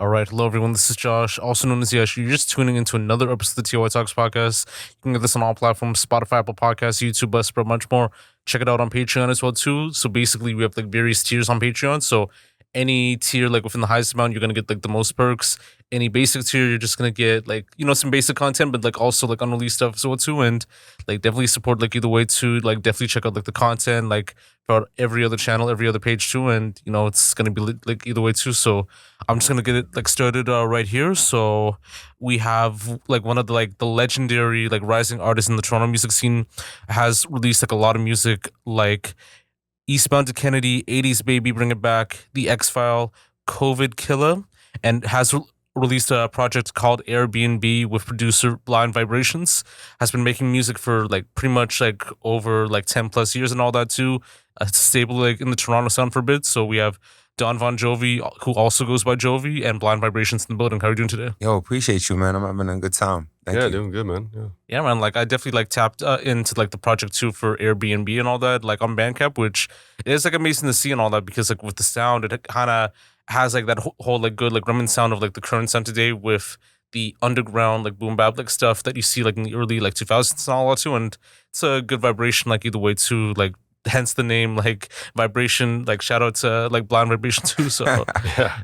All right, hello everyone. This is Josh, also known as Yashu. You're just tuning into another episode of the TLOY Talks podcast. You can get this on all platforms: Spotify, Apple Podcasts, YouTube, Buzzsprout, much more. Check it out on Patreon as well too. So basically, we have like various tiers on Patreon. So any tier like within the highest amount, you're gonna get like the most perks. Any basic tier, you're just gonna get like some basic content, but like also like unreleased stuff as well too. And like definitely support like either way too. Like definitely check out like the content like throughout every other channel, every other page too. And it's gonna be like either way too. So I'm just gonna get it like started right here. So we have like one of the legendary like rising artists in the Toronto music scene has released like a lot of music like Eastbound to Kennedy, 80s Baby, Bring It Back, The X File, COVID Killer, and has released a project called Airbnb with producer Blind Vibrations. Has been making music for like pretty much like over like 10 plus years and all that too. Stable like in the Toronto sound for a bit. So we have Don Von Jovi, who also goes by Jovi, and Blind Vibrations in the building. How are you doing today? Yo, appreciate you, man. I'm having a good time. Thank you. Doing good, man. Yeah, man. Like I definitely like tapped into like the project too for Airbnb and all that, like on Bandcamp, which is like amazing to see and all that because like with the sound, it kind of has like that whole like good like remnant sound of like the current sound today with the underground like boom bap like stuff that you see like in the early like 2000s and all that too, and it's a good vibration like either way too, like hence the name like vibration, like shout out to like Blind Vibration too. So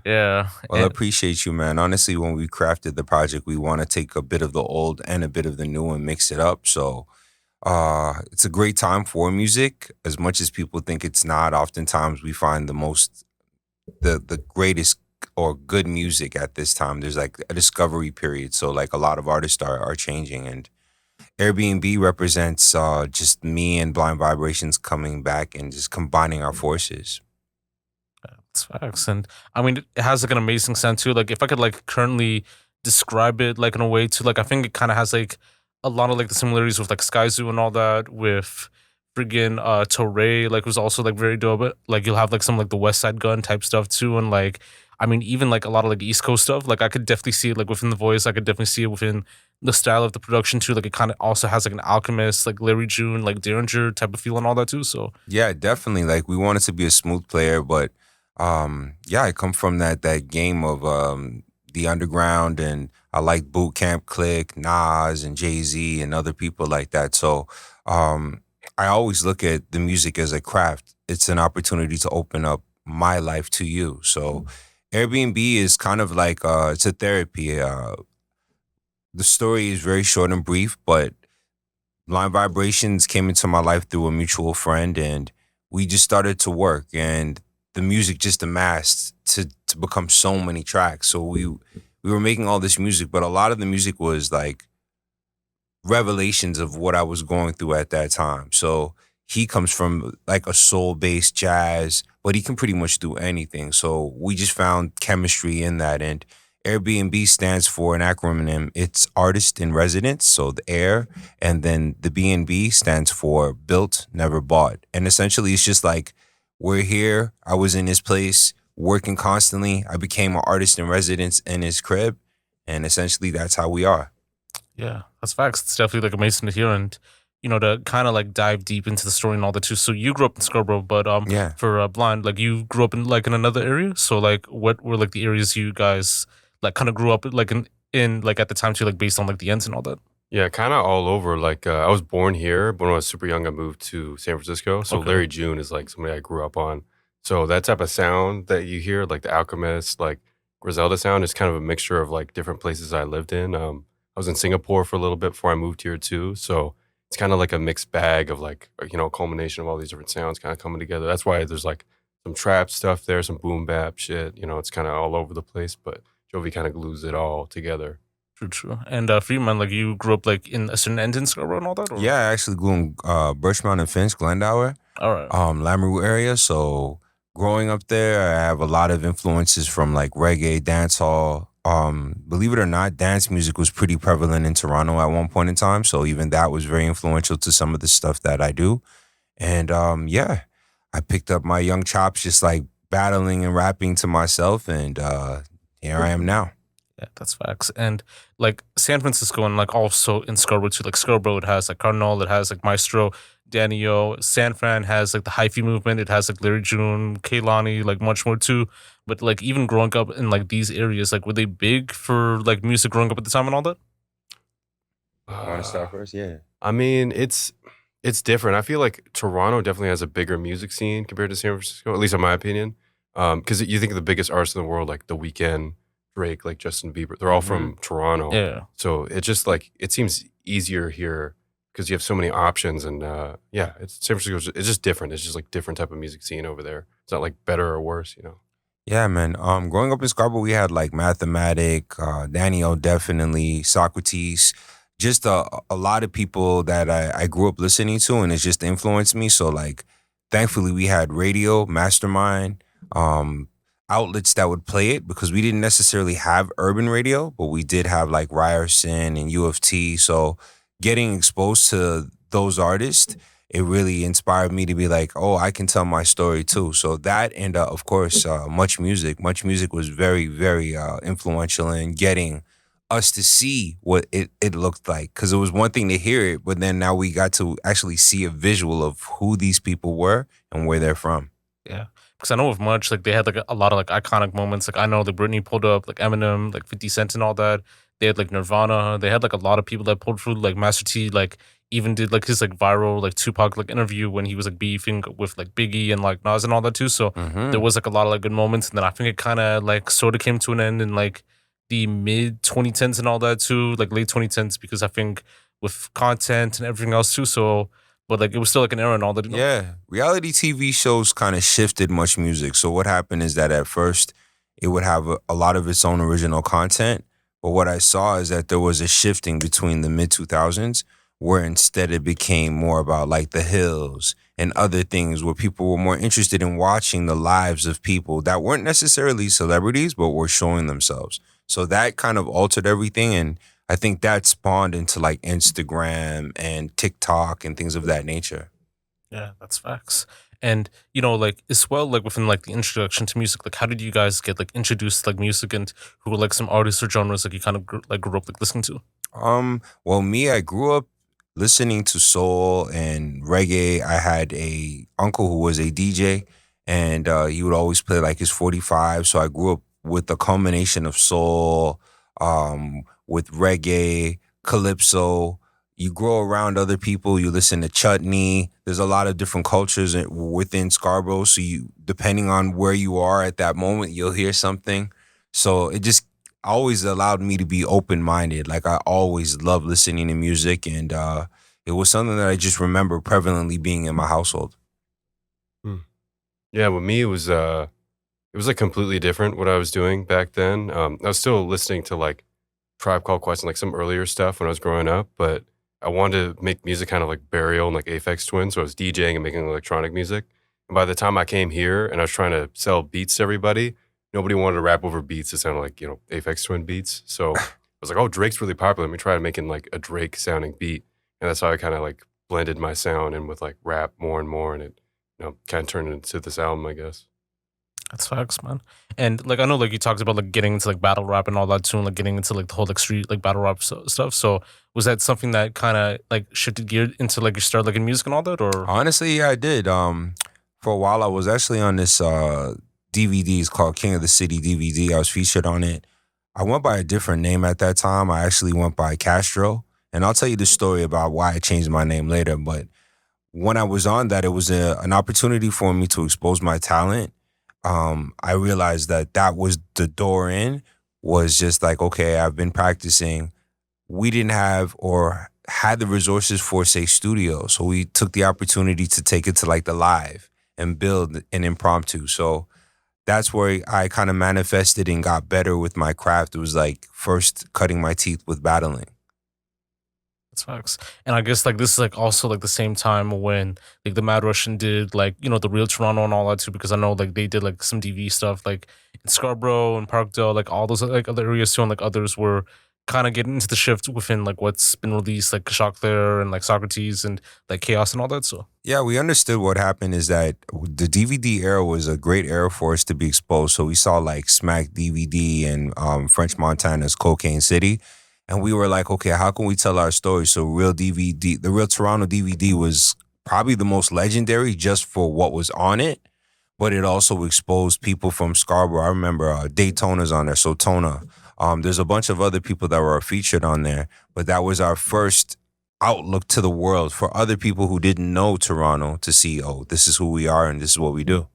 yeah. Well, I appreciate you, man. Honestly, when we crafted the project, we want to take a bit of the old and a bit of the new and mix it up. So it's a great time for music. As much as people think it's not, oftentimes we find the greatest or good music at this time. There's like a discovery period. So like a lot of artists are changing, and Airbnb represents just me and Blind Vibrations coming back and just combining our forces. That's facts. And I mean, it has like an amazing sound too. Like if I could like currently describe it like in a way to like, I think it kind of has like a lot of like the similarities with like Sky Zoo and all that, with friggin' Torre, like was also like very dope. But like you'll have like some like the West Side Gun type stuff too. And like, I mean, even like a lot of like East Coast stuff, like I could definitely see it like within the voice. I could definitely see it within the style of the production too. Like it kind of also has like an Alchemist, like Larry June, like Derringer type of feel and all that too. So yeah, definitely. Like we wanted to be a smooth player, but I come from that game of the underground, and I like Boot Camp Click, Nas and Jay-Z and other people like that. So I always look at the music as a craft. It's an opportunity to open up my life to you. So Airbnb is kind of like it's a therapy. The story is very short and brief, but Blind Vibrations came into my life through a mutual friend, and we just started to work, and the music just amassed to become so many tracks. So we were making all this music, but a lot of the music was like revelations of what I was going through at that time. So he comes from like a soul-based jazz, but he can pretty much do anything. So we just found chemistry in that. And Airbnb stands for an acronym. It's Artist in Residence, so the air, and then the B&B stands for Built, Never Bought. And essentially it's just like, we're here, I was in his place, working constantly. I became an artist in residence in his crib, and essentially that's how we are. yeah, that's facts. It's definitely like amazing to hear, and to kind of like dive deep into the story and all that too. So you grew up in Scarborough, but for Blind, like you grew up in like in another area. So like, what were like the areas you guys like kind of grew up like in like at the time too, like based on like the ends and all that? Yeah, kind of all over. Like I was born here, but when I was super young, I moved to San Francisco. So Okay. Larry June is like somebody I grew up on. So that type of sound that you hear, like the Alchemist, like Griselda sound, is kind of a mixture of like different places I lived in. I was in Singapore for a little bit before I moved here too. So it's kind of like a mixed bag of like, a culmination of all these different sounds kind of coming together. That's why there's like some trap stuff there, some boom bap shit. It's kind of all over the place, but Jovi kind of glues it all together. True. And for you, man, like you grew up like in a certain end in Scarborough and all that? Or? Yeah, I actually grew in Birchmount and Finch, Glendower, All right. Lamoureux area. So growing up there, I have a lot of influences from like reggae, dancehall. Believe it or not, dance music was pretty prevalent in Toronto at one point in time. So even that was very influential to some of the stuff that I do. And I picked up my young chops just like battling and rapping to myself. And here I am now. Yeah, that's facts. And like San Francisco and like also in Scarborough too, like Scarborough, it has like Cardinal, it has like Maestro. Danny O. San Fran has like the hyphy movement. It has like Larry June, Kaylani, like much more too. But like even growing up in like these areas, like were they big for like music growing up at the time and all that? Want to start first? Yeah. I mean, it's different. I feel like Toronto definitely has a bigger music scene compared to San Francisco, at least in my opinion. Because you think of the biggest artists in the world, like The Weeknd, Drake, like Justin Bieber, they're all from Toronto. Yeah. So it just like it seems easier here because you have so many options, and it's San Francisco. It's just different. It's just like different type of music scene over there. It's not like better or worse, you know. Yeah, man. Growing up in Scarborough, we had like Mathematic, Danny O, definitely, Socrates, just a lot of people that I grew up listening to, and it's just influenced me. So like, thankfully, we had radio, Mastermind, outlets that would play it because we didn't necessarily have urban radio, but we did have like Ryerson and U of T. So getting exposed to those artists, it really inspired me to be like, oh, I can tell my story too. So that and of course, Much Music. Much Music was very, very influential in getting us to see what it looked like. Because it was one thing to hear it, but then now we got to actually see a visual of who these people were and where they're from. Yeah. Because I know with Much, like they had like a lot of like iconic moments. Like I know that Britney pulled up, like Eminem, like 50 Cent and all that. They had like Nirvana. They had like a lot of people that pulled through. Like Master T, like even did like his like viral like Tupac like interview when he was like beefing with like Biggie and like Nas and all that too. So there was like a lot of like good moments. And then I think it kind of like sort of came to an end in like the mid 2010s and all that too, like late 2010s, because I think with content and everything else too. So, but like it was still like an era and all that. You know? Yeah, reality TV shows kind of shifted Much Music. So what happened is that at first it would have a lot of its own original content. But what I saw is that there was a shifting between the mid 2000s where instead it became more about like The Hills and other things where people were more interested in watching the lives of people that weren't necessarily celebrities, but were showing themselves. So that kind of altered everything. And I think that spawned into like Instagram and TikTok and things of that nature. Yeah, that's facts. And you know, like as well, like within like the introduction to music, like how did you guys get like introduced to like music, and who were like some artists or genres like you kind of grew up like listening to? Well, me, I grew up listening to soul and reggae. I had a uncle who was a DJ, and he would always play like his 45. So I grew up with a combination of soul, with reggae, calypso. You grow around other people. You listen to chutney. There's a lot of different cultures within Scarborough. So you, depending on where you are at that moment, you'll hear something. So it just always allowed me to be open-minded. Like I always loved listening to music, and it was something that I just remember prevalently being in my household. Yeah, with me it was like completely different what I was doing back then. I was still listening to like Tribe Called Quest and like some earlier stuff when I was growing up, but I wanted to make music kind of like Burial and like Aphex Twin, so I was DJing and making electronic music. And by the time I came here and I was trying to sell beats to everybody, nobody wanted to rap over beats that sounded like, you know, Aphex Twin beats. So I was like, oh, Drake's really popular. Let me try making like a Drake sounding beat. And that's how I kind of like blended my sound in with like rap more and more. And it, you know, kind of turned into this album, I guess. That's facts, man. And like I know, like you talked about like getting into like battle rap and all that too, and like getting into like the whole like street like battle rap stuff. So was that something that kind of like shifted gear into like your start like in music and all that, or? Honestly, yeah, I did. For a while, I was actually on this DVD. It's called King of the City DVD. I was featured on it. I went by a different name at that time. I actually went by Castro, and I'll tell you the story about why I changed my name later. But when I was on that, it was an opportunity for me to expose my talent. I realized that was the door in, was just like, okay, I've been practicing. We didn't have or had the resources for, say, studio. So we took the opportunity to take it to like the live and build an impromptu. So that's where I kind of manifested and got better with my craft. It was like first cutting my teeth with battling. That's facts. And I guess like this is like also like the same time when like the Mad Russian did like, you know, the Real Toronto and all that too, because I know like they did like some DV stuff like in Scarborough and Parkdale, like all those like other areas too, and like others were kind of getting into the shift within like what's been released, like Shock there and like Socrates and like Chaos and all that. So yeah, we understood what happened is that the DVD era was a great era for us to be exposed. So we saw like Smack DVD and French Montana's Cocaine City. And we were like, okay, how can we tell our story? So the Real Toronto DVD was probably the most legendary just for what was on it, but it also exposed people from Scarborough. I remember Daytona's on there, so Tona. There's a bunch of other people that were featured on there, but that was our first outlook to the world for other people who didn't know Toronto to see, oh, this is who we are and this is what we do.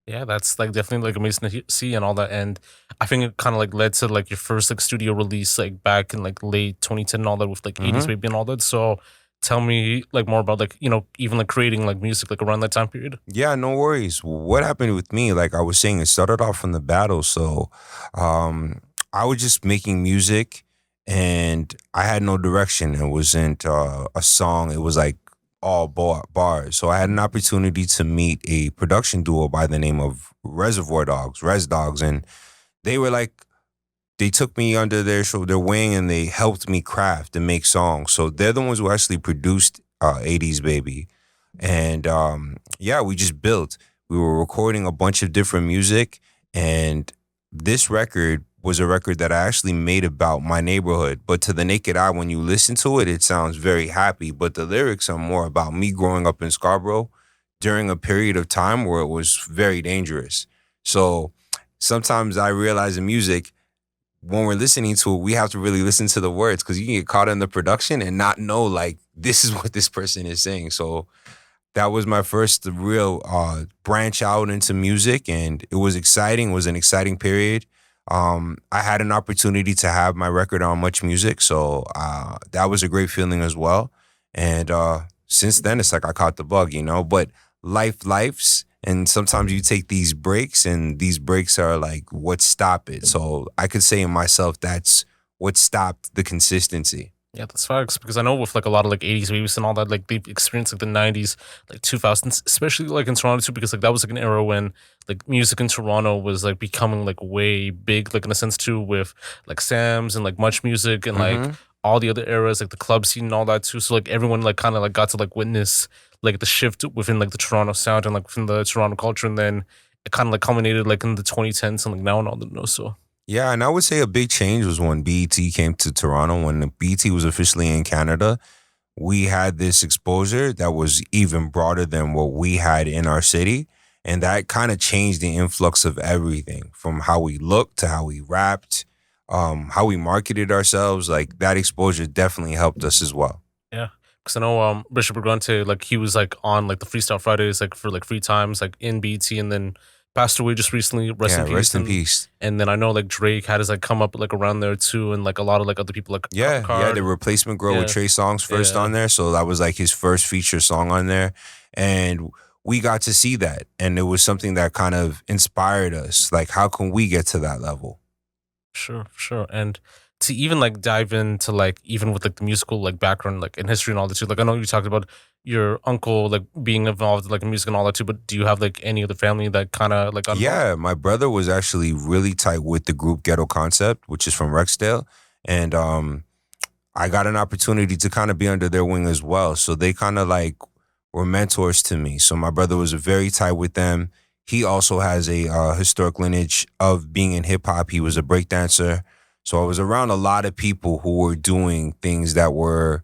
Yeah, that's like definitely like amazing to see and all that. And I think it kind of like led to like your first like studio release like back in like late 2010 and all that with like 80s baby and all that. So tell me like more about like, even like creating like music like around that time period. Yeah, no worries. What happened with me, like I was saying, it started off from the battle. So I was just making music and I had no direction. It wasn't a song. It was like all bars. So I had an opportunity to meet a production duo by the name of Reservoir Dogs, Res Dogs. And they were like, they took me under their wing and they helped me craft and make songs. So they're the ones who actually produced 80s Baby. And yeah, we just built. We were recording a bunch of different music. And this record was a record that I actually made about my neighborhood. But to the naked eye, when you listen to it, it sounds very happy. But the lyrics are more about me growing up in Scarborough during a period of time where it was very dangerous. So sometimes I realize in music, when we're listening to it, we have to really listen to the words because you can get caught in the production and not know, like, this is what this person is saying. So that was my first real branch out into music, and it was exciting. It was an exciting period. I had an opportunity to have my record on Much Music, so that was a great feeling as well. And since then, it's like I caught the bug, But life's, and sometimes you take these breaks, and these breaks are like what stop it. So I could say in myself, that's what stopped the consistency. Yeah, that's facts because I know with like a lot of like 80s babies and all that, like they've experienced like the 90s, like 2000s, especially like in Toronto too, because like that was like an era when like music in Toronto was like becoming like way big, like in a sense too, with like Sam's and like Much Music and like all the other eras, like the club scene and all that too. So like everyone like kind of like got to like witness like the shift within like the Toronto sound and like within the Toronto culture, and then it kind of like culminated like in the 2010s and like now and all that. So yeah, and I would say a big change was when BET came to Toronto. When the BET was officially in Canada, we had this exposure that was even broader than what we had in our city. And that kind of changed the influx of everything from how we looked to how we rapped, how we marketed ourselves. Like that exposure definitely helped us as well. yeah. Because I know Bishop Brigante, like he was like on like the Freestyle Fridays, like for like free times, like in BT, and then passed away just recently. Rest in peace. Rest in peace. And then I know like Drake had his like come up like around there too, and like a lot of like other people like the Replacement Girl with Trey Songz first on there, so that was like his first feature song on there, and we got to see that, and it was something that kind of inspired us. Like, how can we get to that level? Sure, and to even like dive into like even with like the musical like background like in history and all that too. Like I know you talked about your uncle like being involved like in music and all that too, but do you have like any other family that kind of like Yeah, my brother was actually really tight with the group Ghetto Concept, which is from Rexdale, and I got an opportunity to kind of be under their wing as well. So they kind of like were mentors to me. So my brother was very tight with them. He also has a historic lineage of being in hip hop. He was a breakdancer. So I was around a lot of people who were doing things that were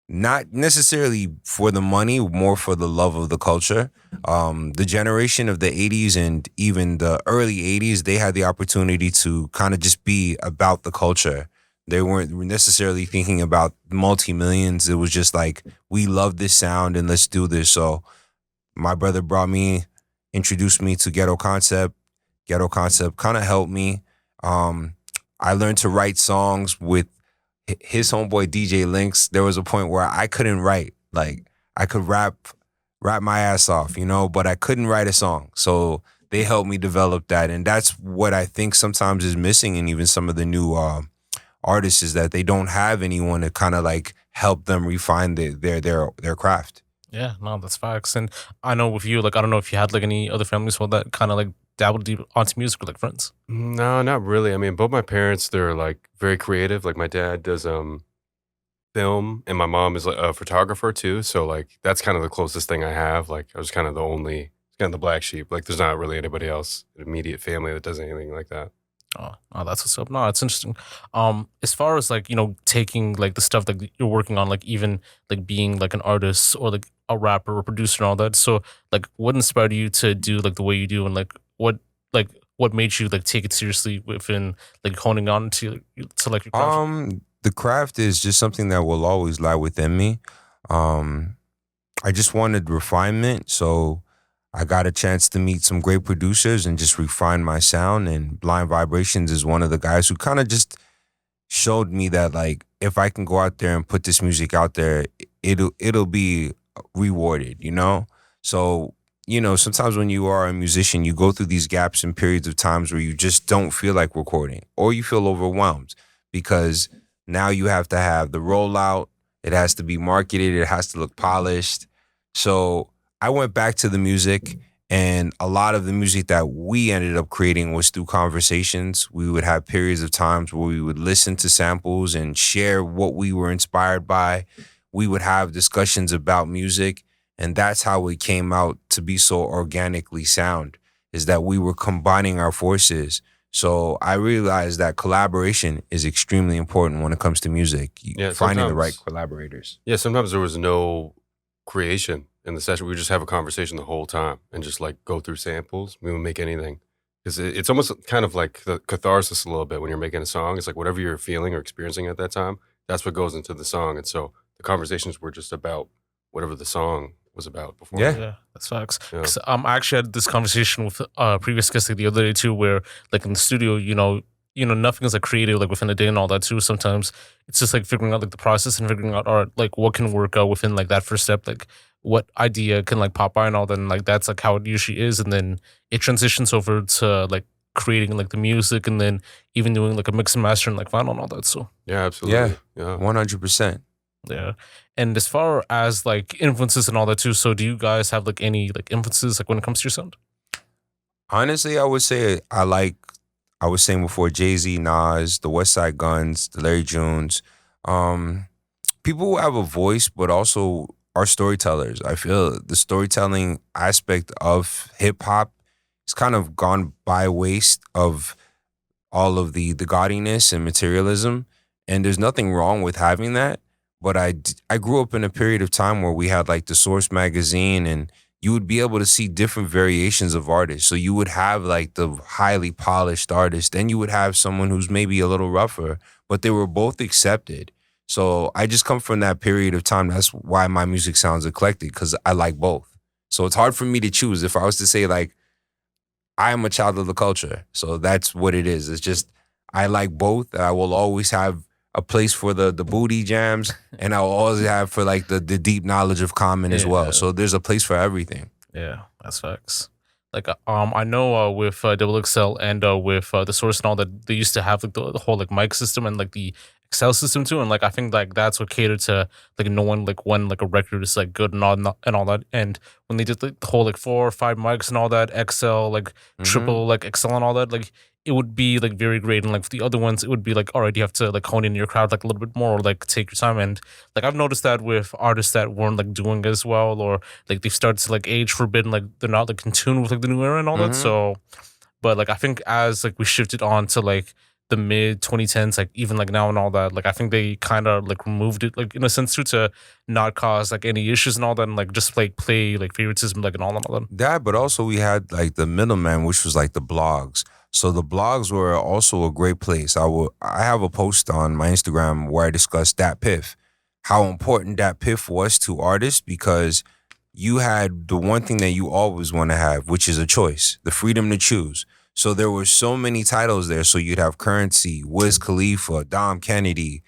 not necessarily for the money, more for the love of the culture. The generation of the 80s and even the early 80s, they had the opportunity to kind of just be about the culture. They weren't necessarily thinking about multi-millions. It was just like, we love this sound and let's do this. So my brother introduced me to Ghetto Concept. Ghetto Concept kind of helped me. I learned to write songs with his homeboy DJ Lynx. There was a point where I couldn't write. Like I could rap my ass off, but I couldn't write a song. So they helped me develop that. And that's what I think sometimes is missing in even some of the new artists, is that they don't have anyone to kind of like help them refine their craft. Yeah, no, that's facts. And I know with you, like, I don't know if you had like any other families that kind of like dabbled deep onto music or like friends. No, not really. I mean, both my parents, they're like very creative. Like my dad does film, and my mom is like a photographer too. So like that's kind of the closest thing I have. Like I was kind of the black sheep. Like there's not really anybody else in immediate family that does anything like that. Oh, that's what's up. No, it's interesting. As far as like taking like the stuff that you're working on, like even like being like an artist or like a rapper or producer and all that. So like, what inspired you to do like the way you do, and like what made you like take it seriously within like honing on to like your craft? The craft is just something that will always lie within me. Um, I just wanted refinement, so I got a chance to meet some great producers and just refine my sound. And Blind Vibrations is one of the guys who kind of just showed me that like if I can go out there and put this music out there, it'll be rewarded, you know? So, sometimes when you are a musician, you go through these gaps and periods of times where you just don't feel like recording or you feel overwhelmed because now you have to have the rollout, it has to be marketed, it has to look polished. So I went back to the music, and a lot of the music that we ended up creating was through conversations. We would have periods of times where we would listen to samples and share what we were inspired by. We would have discussions about music, and that's how it came out to be so organically sound, is that we were combining our forces. So I realized that collaboration is extremely important when it comes to music. Finding the right collaborators. Yeah, sometimes there was no creation in the session. We would just have a conversation the whole time and just like go through samples. We would make anything. Because it's almost kind of like the catharsis a little bit when you're making a song. It's like whatever you're feeling or experiencing at that time, that's what goes into the song. And so the conversations were just about whatever the song was about before. Yeah, that's facts. Yeah. I actually had this conversation with previous guest like the other day too, where like in the studio, nothing is like creative like within a day and all that too. Sometimes it's just like figuring out like the process and figuring out like what can work out within like that first step, like what idea can like pop by and all that, and like that's like how it usually is, and then it transitions over to like creating like the music, and then even doing like a mix and master and like vinyl and all that. So yeah, absolutely, yeah, 100%. Yeah. And as far as like influences and all that too, so do you guys have like any like influences like when it comes to your sound? Honestly, I would say I was saying before, Jay-Z, Nas, the West Side Guns, the Larry Junes, people who have a voice but also are storytellers. I feel the storytelling aspect of hip hop has kind of gone by waste of all of the gaudiness and materialism, and there's nothing wrong with having that. But I grew up in a period of time where we had like the Source magazine, and you would be able to see different variations of artists. So you would have like the highly polished artist, then you would have someone who's maybe a little rougher, but they were both accepted. So I just come from that period of time. That's why my music sounds eclectic, because I like both. So it's hard for me to choose. If I was to say like, I am a child of the culture. So that's what it is. It's just, I like both. I will always have a place for the booty jams, and I'll always have for like the deep knowledge of Common as well. So there's a place for everything. Yeah, that's facts. Like I know with Double XL and with the Source and all that, they used to have like the whole like mic system and like the Excel system too, and like I think like that's what catered to like knowing like when like a record is like good and all that. And when they did like, the whole like 4 or 5 mics and all that, XL like triple like XL and all that, like it would be like very great. And like for the other ones, it would be like, all right, you have to like hone in your crowd like a little bit more, or like take your time. And like I've noticed that with artists that weren't like doing as well, or like they've started to like age forbidden, like they're not like in tune with like the new era and all that. So, but like I think as like we shifted on to like the mid 2010s, like even like now and all that, like I think they kind of like removed it like in a sense too, to not cause like any issues and all that, and like just like play like favoritism like and all that. That, but also we had like the middleman, which was like the blogs. So the blogs were also a great place. I have a post on my Instagram where I discuss Dat Piff, how important Dat Piff was to artists, because you had the one thing that you always want to have, which is a choice, the freedom to choose. So there were so many titles there. So you'd have Currency, Wiz Khalifa, Dom Kennedy,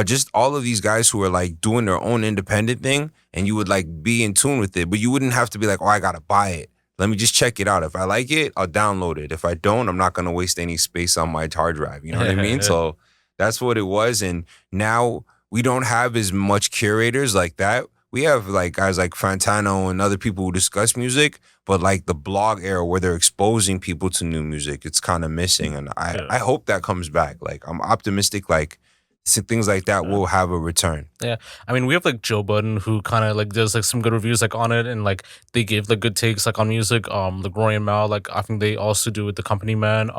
just all of these guys who were like doing their own independent thing, and you would like be in tune with it, but you wouldn't have to be like, oh, I gotta buy it. Let me just check it out. If I like it, I'll download it. If I don't, I'm not gonna waste any space on my hard drive. You know what I mean? So that's what it was. And now we don't have as much curators like that. We have like guys like Fantano and other people who discuss music, but like the blog era where they're exposing people to new music, it's kind of missing. And I hope that comes back. Like I'm optimistic, like things like that will have a return. Yeah, I mean, we have like Joe Budden, who kind of like does like some good reviews like on it, and like they give like good takes like on music. Like Roy and Mal, like I think they also do with the Company Man.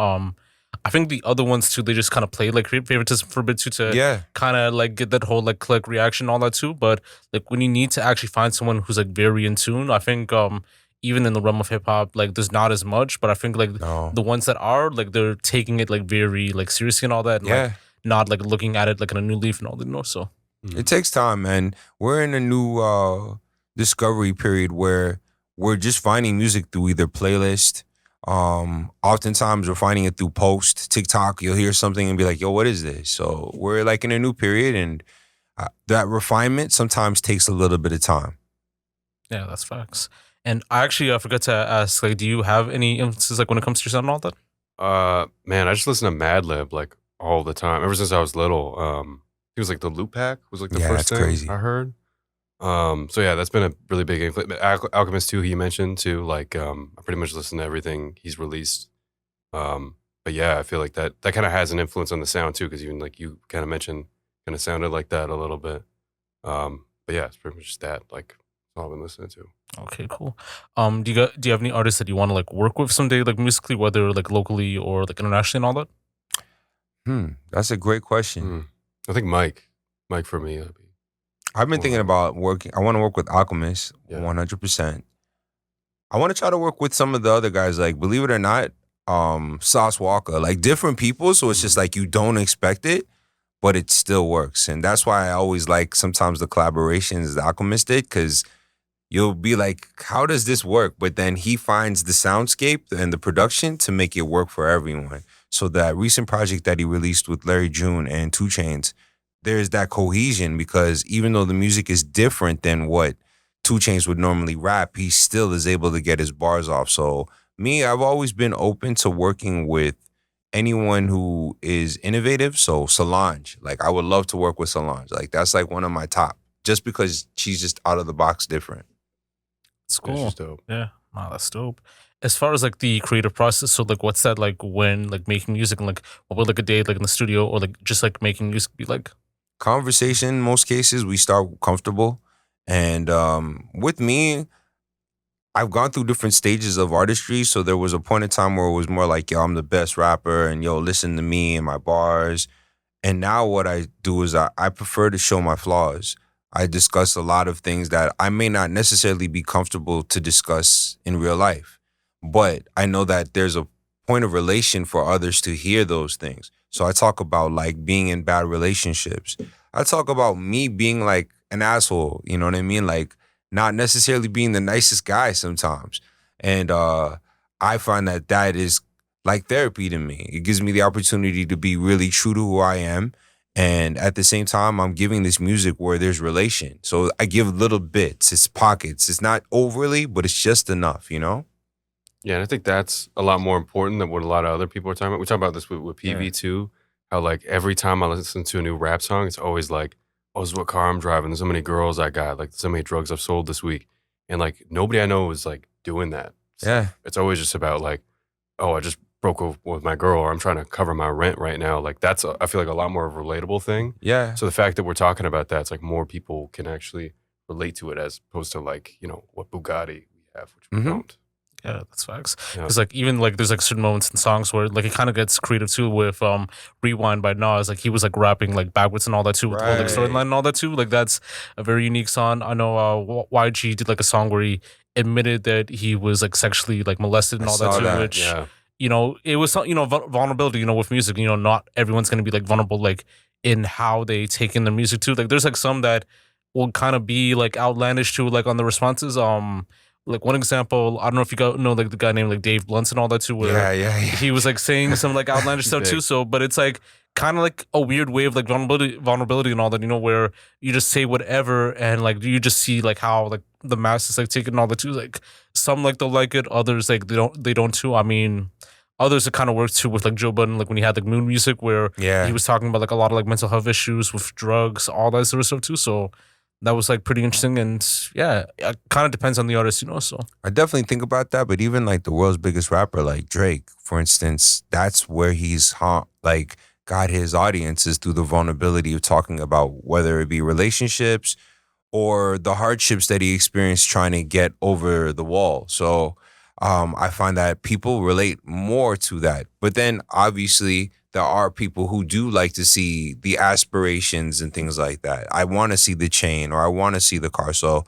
I think the other ones too, they just kind of play like favoritism for a bit too to Yeah. kind of like get that whole like click reaction and all that too. But like when you need to actually find someone who's like very in tune, I think even in the realm of hip hop, like there's not as much. But I think like No. the ones that are like they're taking it like very like seriously and all that, and Yeah. like not like looking at it like in a new leaf and all that, you know. So It takes time, man. We're in a new discovery period where we're just finding music through either playlist. Oftentimes we're finding it through post TikTok. You'll hear something and be like, "Yo, what is this?" So we're like in a new period, and that refinement sometimes takes a little bit of time. yeah, that's facts. And I actually forgot to ask, like, do you have any influences like when it comes to your sound and all that? Man, I just listen to Madlib like all the time. Ever since I was little. He was like the Loop Pack was like the Yeah, first that's thing crazy. I heard. So yeah, that's been a really big influence. Alchemist too, he mentioned too. Like, I pretty much listen to everything he's released. But yeah, I feel like that kind of has an influence on the sound too, because even like you kind of mentioned, kind of sounded like that a little bit. But yeah, it's pretty much just that. Like, that's all I've been listening to. Okay, cool. Do you have any artists that you want to like work with someday, like musically, whether like locally or like internationally and all that? That's a great question. I think Mike for me. I've been thinking about working. I want to work with Alchemist, 100%. I want to try to work with some of the other guys, like, believe it or not, Sauce Walker, like different people. So it's just like you don't expect it, but it still works. And that's why I always like sometimes the collaborations that Alchemist did, because you'll be like, how does this work? But then he finds the soundscape and the production to make it work for everyone. So that recent project that he released with Larry June and 2 Chainz, there's that cohesion, because even though the music is different than what 2 Chainz would normally rap, he still is able to get his bars off. So me, I've always been open to working with anyone who is innovative. So Solange, like I would love to work with Solange. Like that's like one of my top, just because she's just out of the box different. It's cool. Yeah, she's dope. Yeah, wow, that's dope. As far as like the creative process, so like what's that like when like making music, and like what would like a day like in the studio or like just like making music be like? Conversation, in most cases, we start comfortable. And with me, I've gone through different stages of artistry. So there was a point in time where it was more like, yo, I'm the best rapper, and yo, listen to me and my bars. And now what I do is I prefer to show my flaws. I discuss a lot of things that I may not necessarily be comfortable to discuss in real life. But I know that there's a point of relation for others to hear those things. So I talk about like being in bad relationships. I talk about me being like an asshole, you know what I mean? Like not necessarily being the nicest guy sometimes. And I find that that is like therapy to me. It gives me the opportunity to be really true to who I am. And at the same time, I'm giving this music where there's relation. So I give little bits, it's pockets. It's not overly, but it's just enough, you know? Yeah, and I think that's a lot more important than what a lot of other people are talking about. We talk about this with PV too, how like every time I listen to a new rap song, it's always like, oh, this is what car I'm driving. There's so many girls I got, like so many drugs I've sold this week. And like nobody I know is like doing that. Yeah. It's always just about like, oh, I just broke up with my girl, or I'm trying to cover my rent right now. Like that's, I feel like a lot more of a relatable thing. Yeah. So the fact that we're talking about that, it's like more people can actually relate to it as opposed to like, you know, what Bugatti we have, which we don't. Yeah, that's facts. Yeah. Because like even like there's like certain moments in songs where like it kind of gets creative too with Rewind by Nas. Like he was like rapping like backwards and all that too with the whole like storyline and all that too. Like that's a very unique song. I know YG did like a song where he admitted that he was like sexually like molested and all that too. Which you know, it was you know vulnerability. You know, with music, you know, not everyone's gonna be like vulnerable like in how they take in their music too. Like there's like some that will kind of be like outlandish too, like on the responses. Like one example, I don't know if you know like the guy named like Dave Blunts and all that too. Where he was like saying some like outlandish stuff too. So, but it's like kind of like a weird way of like vulnerability and all that. You know, where you just say whatever and like you just see like how like the masses like take it and all that too. Like some like they'll like it, others like they don't too. I mean, others it kind of works too with like Joe Budden, like when he had like Moon Music, where he was talking about like a lot of like mental health issues with drugs, all that sort of stuff too. So that was like pretty interesting, and yeah, it kind of depends on the artist, you know. So I definitely think about that, but even like the world's biggest rapper, like Drake, for instance, that's where he's like got his audiences through the vulnerability of talking about whether it be relationships or the hardships that he experienced trying to get over the wall. So I find that people relate more to that. But then obviously there are people who do like to see the aspirations and things like that. I want to see the chain or I want to see the car. So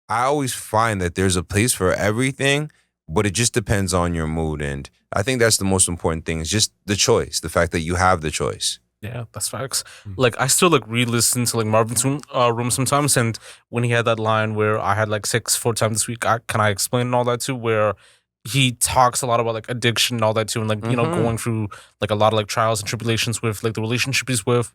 I always find that there's a place for everything, but it just depends on your mood. And I think that's the most important thing is just the choice, the fact that you have the choice. Yeah, that's facts. Like I still like re-listen to like Marvin's Room sometimes, and when he had that line where I had like 4 times this week, can I explain and all that too? Where he talks a lot about like addiction and all that too, and like you know going through like a lot of like trials and tribulations with like the relationship he's with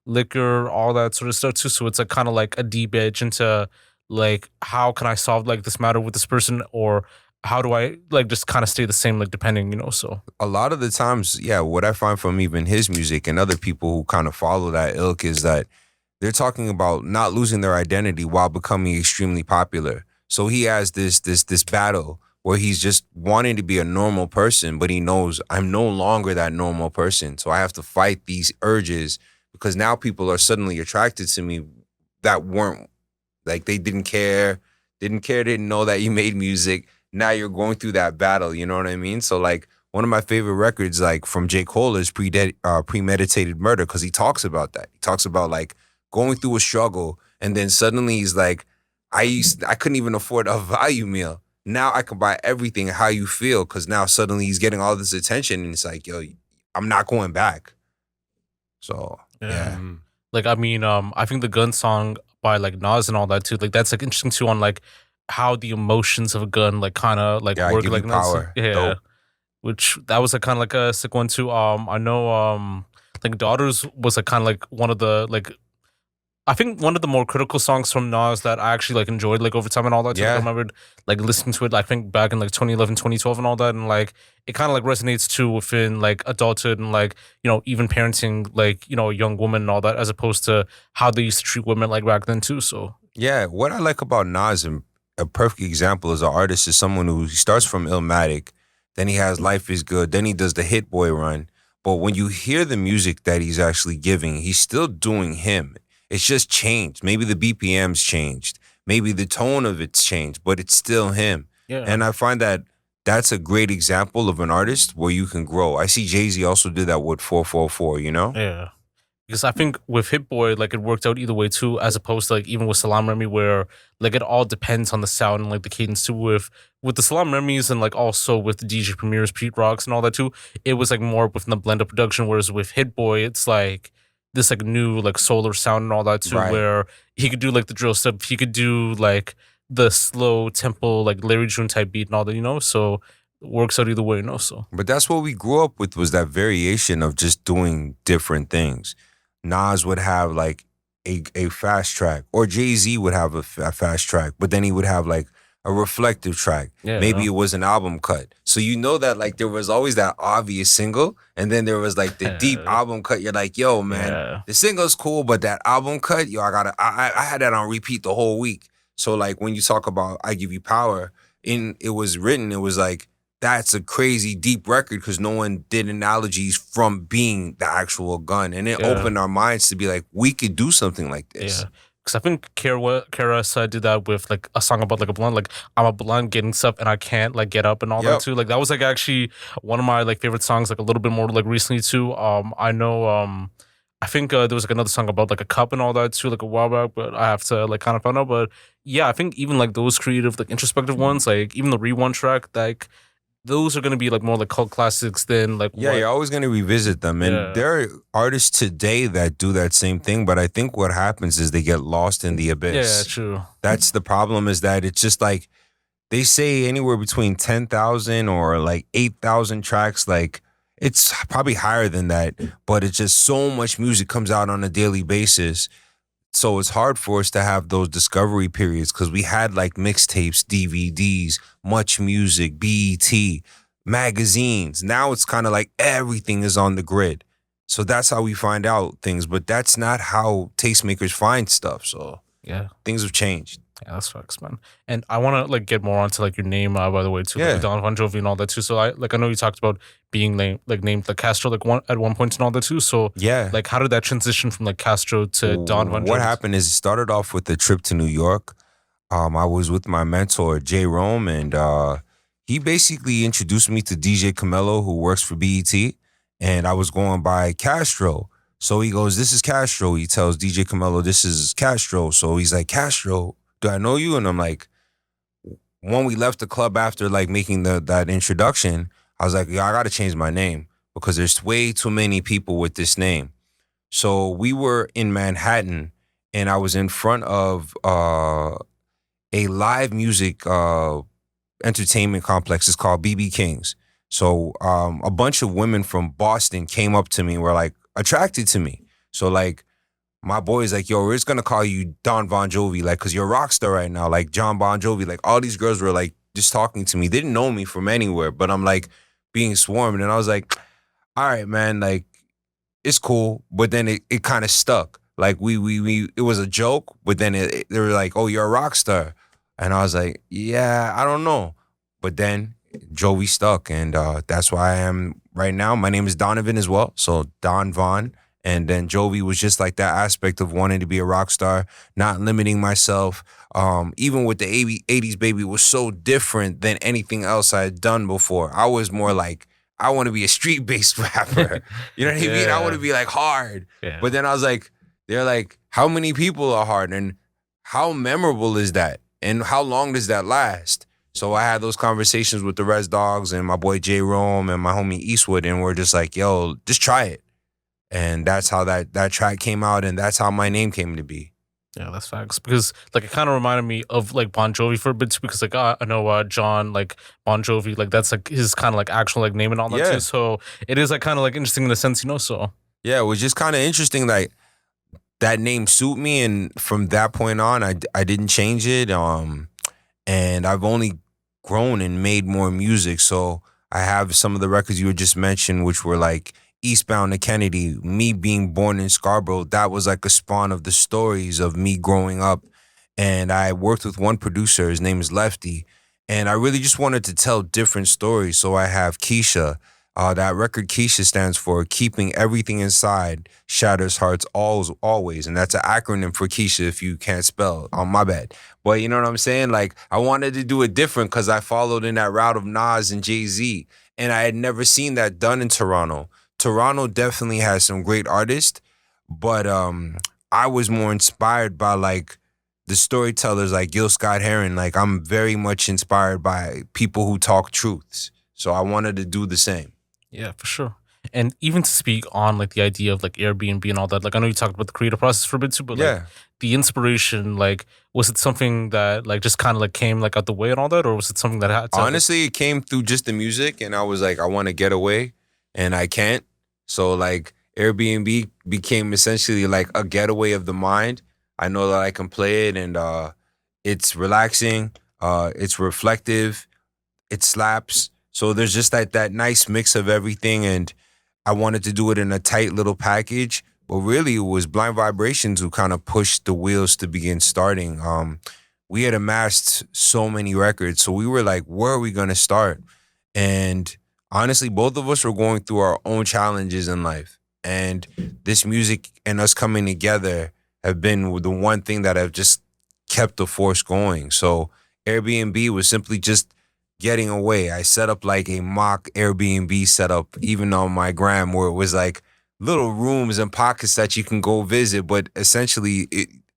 liquor, all that sort of stuff too. So it's like kind of like a deep edge into like how can I solve like this matter with this person, or how do I like just kind of stay the same, like depending, you know? So A lot of the times, yeah, what I find from even his music and other people who kind of follow that ilk is that they're talking about not losing their identity while becoming extremely popular. So he has this battle where he's just wanting to be a normal person, but he knows I'm no longer that normal person. So I have to fight these urges because now people are suddenly attracted to me that weren't like they didn't know that you made music. Now you're going through that battle, you know what I mean? So like one of my favorite records like from J. Cole is Premeditated Murder because he talks about that. He talks about like going through a struggle and then suddenly he's like, I couldn't even afford a value meal. Now I can buy everything how you feel because now suddenly he's getting all this attention and it's like, yo, I'm not going back. So yeah. Like I mean, I think the Gun song by like Nas and all that too, like that's like interesting too on like how the emotions of a gun like kind of like Yeah, work give like you power. yeah. Dope. Which that was like kind of like a sick one too. I know like Daughters was like kind of like one of the like I think one of the more critical songs from Nas that I actually like enjoyed like over time and all that too. Like, I Yeah. remembered like listening to it I think back in like 2011, 2012 and all that, and like it kind of like resonates too within like adulthood and like you know even parenting like you know a young woman and all that as opposed to how they used to treat women like back then too. So Yeah, what I like about Nas, and a perfect example as an artist, is someone who he starts from Illmatic, then he has Life is Good, then he does the Hit Boy run. But when you hear the music that he's actually giving, he's still doing him. It's just changed. Maybe the BPM's changed. Maybe the tone of it's changed, but it's still him. yeah. And I find that that's a great example of an artist where you can grow. I see Jay-Z also did that with 444, you know? Yeah. Because I think with Hit Boy, like it worked out either way too, as opposed to like even with Salam Remy, where like it all depends on the sound and like the cadence too. With the Salam Remy's and like also with the DJ Premier's, Pete Rocks and all that too, it was like more within the blend of production. Whereas with Hit Boy, it's like this like new like solar sound and all that too, Right. where he could do like the drill stuff, he could do like the slow tempo like Larry June type beat and all that, you know. So it works out either way, you know. So But that's what we grew up with, was that variation of just doing different things. Nas would have like a fast track, or Jay-Z would have a fast track, but then he would have like a reflective track. yeah, Maybe you it know? was an album cut. So you know that like there was always that obvious single, and then there was like the deep album cut. You're like, yo, man, Yeah. the single's cool, but that album cut, yo, I had that on repeat the whole week. So like when you talk about I Give You Power, it was written, it was like, that's a crazy deep record because no one did analogies from being the actual gun. And it Yeah. opened our minds to be like, we could do something like this. Yeah, because I think Kara did that with like a song about like a blunt, like I'm a blunt getting stuff and I can't like get up and all Yep. that too. Like that was like actually one of my like favorite songs, like a little bit more like recently too. I know I think there was like another song about like a cup and all that too, like a while back, but I have to like kind of find out. But yeah, I think even like those creative like introspective ones, like even the Re1 track, like those are gonna be like more like cult classics than like Yeah, what- you're always going to revisit them. And Yeah. there are artists today that do that same thing. But I think what happens is they get lost in the yeah, abyss. true. That's the problem, is that it's just like they say anywhere between 10,000 or like 8,000 tracks. Like it's probably higher than that, but it's just so much music comes out on a daily basis. So it's hard for us to have those discovery periods because we had like mixtapes, DVDs, Much Music, BET, magazines. Now it's kind of like everything is on the grid. So that's how we find out things, but that's not how tastemakers find stuff. So Yeah. things have changed. Yeah, that's facts, man. And I want to like get more onto like your name, by the way, too, Yeah. like Don Von Jovi and all that too. So I know you talked about being named like Castro like at one point and all that too. So Yeah. like how did that transition from like Castro to Don Von Jovi? What happened is it started off with a trip to New York. I was with my mentor, Jay Rome, and He basically introduced me to DJ Camelo, who works for BET, and I was going by Castro. So he goes, "This is Castro." He tells DJ Camelo, "This is Castro." So he's like, "Castro, do I know you?" And I'm like, when we left the club after like making that introduction, I was like, "Yeah, I got to change my name because there's way too many people with this name." So we were in Manhattan, and I was in front of a live music entertainment complex. It's called BB King's. So a bunch of women from Boston came up to me and were like attracted to me. So like my boy's like, "Yo, we're just gonna call you Don Von Jovi, like, cause you're a rock star right now, like John Bon Jovi." Like all these girls were like just talking to me. They didn't know me from anywhere, but I'm like being swarmed, and I was like, "All right, man, like it's cool." But then it kind of stuck. Like we it was a joke, but then they were like, "Oh, you're a rock star," and I was like, "Yeah, I don't know," but then Jovi stuck, and that's why I am right now. My name is Donovan as well, so Don Von. And then Jovi was just like that aspect of wanting to be a rock star, not limiting myself. Even with the 80s baby was so different than anything else I had done before. I was more like, I want to be a street-based rapper. You know what I mean? I want to be like hard. Yeah. But then I was like, they're like, how many people are hard? And how memorable is that? And how long does that last? So I had those conversations with the Res Dogs and my boy J Rome and my homie Eastwood, and we're just like, yo, just try it. And that's how that track came out, and that's how my name came to be. Yeah, that's facts. Because like it kind of reminded me of like Bon Jovi for a bit too. Because like I know John like Bon Jovi, like that's like his kind of like actual like name and all that Yeah. too. So it is like kind of like interesting in a sense, you know. So Yeah, it was just kind of interesting. Like that name suit me, and from that point on, I didn't change it. And I've only grown and made more music. So I have some of the records you had just mentioned, which were like Eastbound to Kennedy, me being born in Scarborough. That was like a spawn of the stories of me growing up. And I worked with one producer, his name is Lefty, and I really just wanted to tell different stories. So I have Keisha. That record Keisha stands for Keeping Everything Inside Shatters Hearts Always. And that's an acronym for Keisha if you can't spell. My bad. But you know what I'm saying? Like I wanted to do it different because I followed in that route of Nas and Jay-Z. And I had never seen that done in Toronto. Toronto definitely has some great artists, but I was more inspired by like the storytellers like Gil Scott-Heron. Like I'm very much inspired by people who talk truths. So I wanted to do the same. yeah, for sure. And even to speak on like the idea of like Airbnb and all that, like I know you talked about the creative process for a bit too, but like the inspiration, like was it something that like just kind of like came like out the way and all that, or was it something that had to Honestly, it came through just the music, and I was like, I want to get away, and I can't. So like Airbnb became essentially like a getaway of the mind. I know that I can play it, and it's relaxing, it's reflective, it slaps. So there's just that nice mix of everything, and I wanted to do it in a tight little package. But really, it was Blind Vibrations who kind of pushed the wheels to begin starting. We had amassed so many records, so we were like, where are we gonna start? And honestly, both of us were going through our own challenges in life. And this music and us coming together have been the one thing that have just kept the force going. So Airbnb was simply just getting away. I set up like a mock Airbnb setup, even on my gram, where it was like little rooms and pockets that you can go visit. But essentially,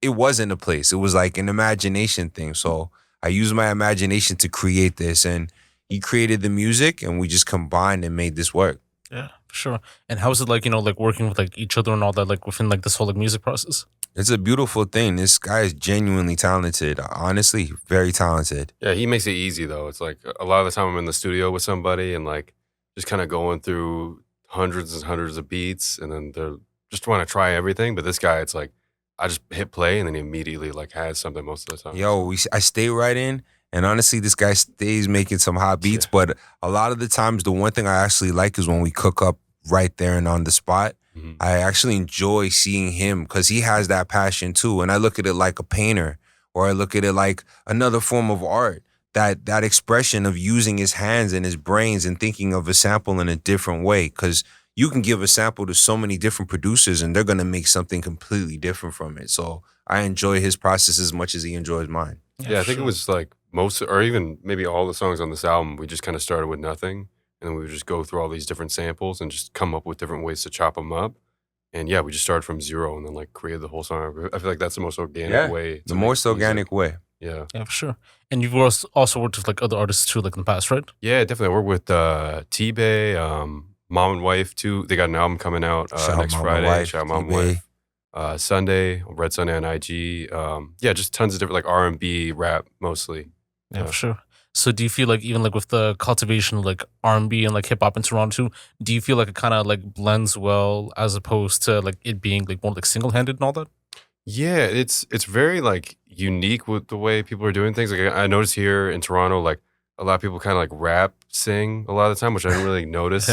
it wasn't a place. It was like an imagination thing. So I used my imagination to create this, and he created the music, and we just combined and made this work. Yeah, for sure. And how is it like, you know, like working with like each other and all that, like within like this whole like music process? It's a beautiful thing. This guy is genuinely talented. Honestly, very talented. Yeah, he makes it easy though. It's like a lot of the time I'm in the studio with somebody and like just kind of going through hundreds and hundreds of beats, and then they're just want to try everything. But this guy, it's like I just hit play and then he immediately like has something most of the time. Yo, I stay right in. And honestly, this guy stays making some hot beats. Yeah. But a lot of the times, the one thing I actually like is when we cook up right there and on the spot. Mm-hmm. I actually enjoy seeing him because he has that passion too. And I look at it like a painter, or I look at it like another form of art. That expression of using his hands and his brains and thinking of a sample in a different way. Because you can give a sample to so many different producers and they're going to make something completely different from it. So I enjoy his process as much as he enjoys mine. Yeah, I think it was like most, or even maybe all the songs on this album, we just kind of started with nothing, and then we would just go through all these different samples and just come up with different ways to chop them up. And yeah, we just started from zero and then like created the whole song. I feel like that's the most organic way. The most organic way. Yeah. Yeah, for sure. And you've also worked with like other artists too, like in the past, right? Yeah, definitely. I work with T-Bay, Mom and Wife too. They got an album coming out next Friday. Shout out Mom and Wife. Sunday, Red Sunday on IG. Yeah, just tons of different like R&B, rap mostly. Yeah, for sure. So do you feel like even like with the cultivation of like R&B and like hip hop in Toronto, do you feel like it kind of like blends well as opposed to like it being like more like single handed and all that? Yeah, it's very like unique with the way people are doing things. Like I notice here in Toronto, like a lot of people kind of like rap sing a lot of the time, which I didn't really notice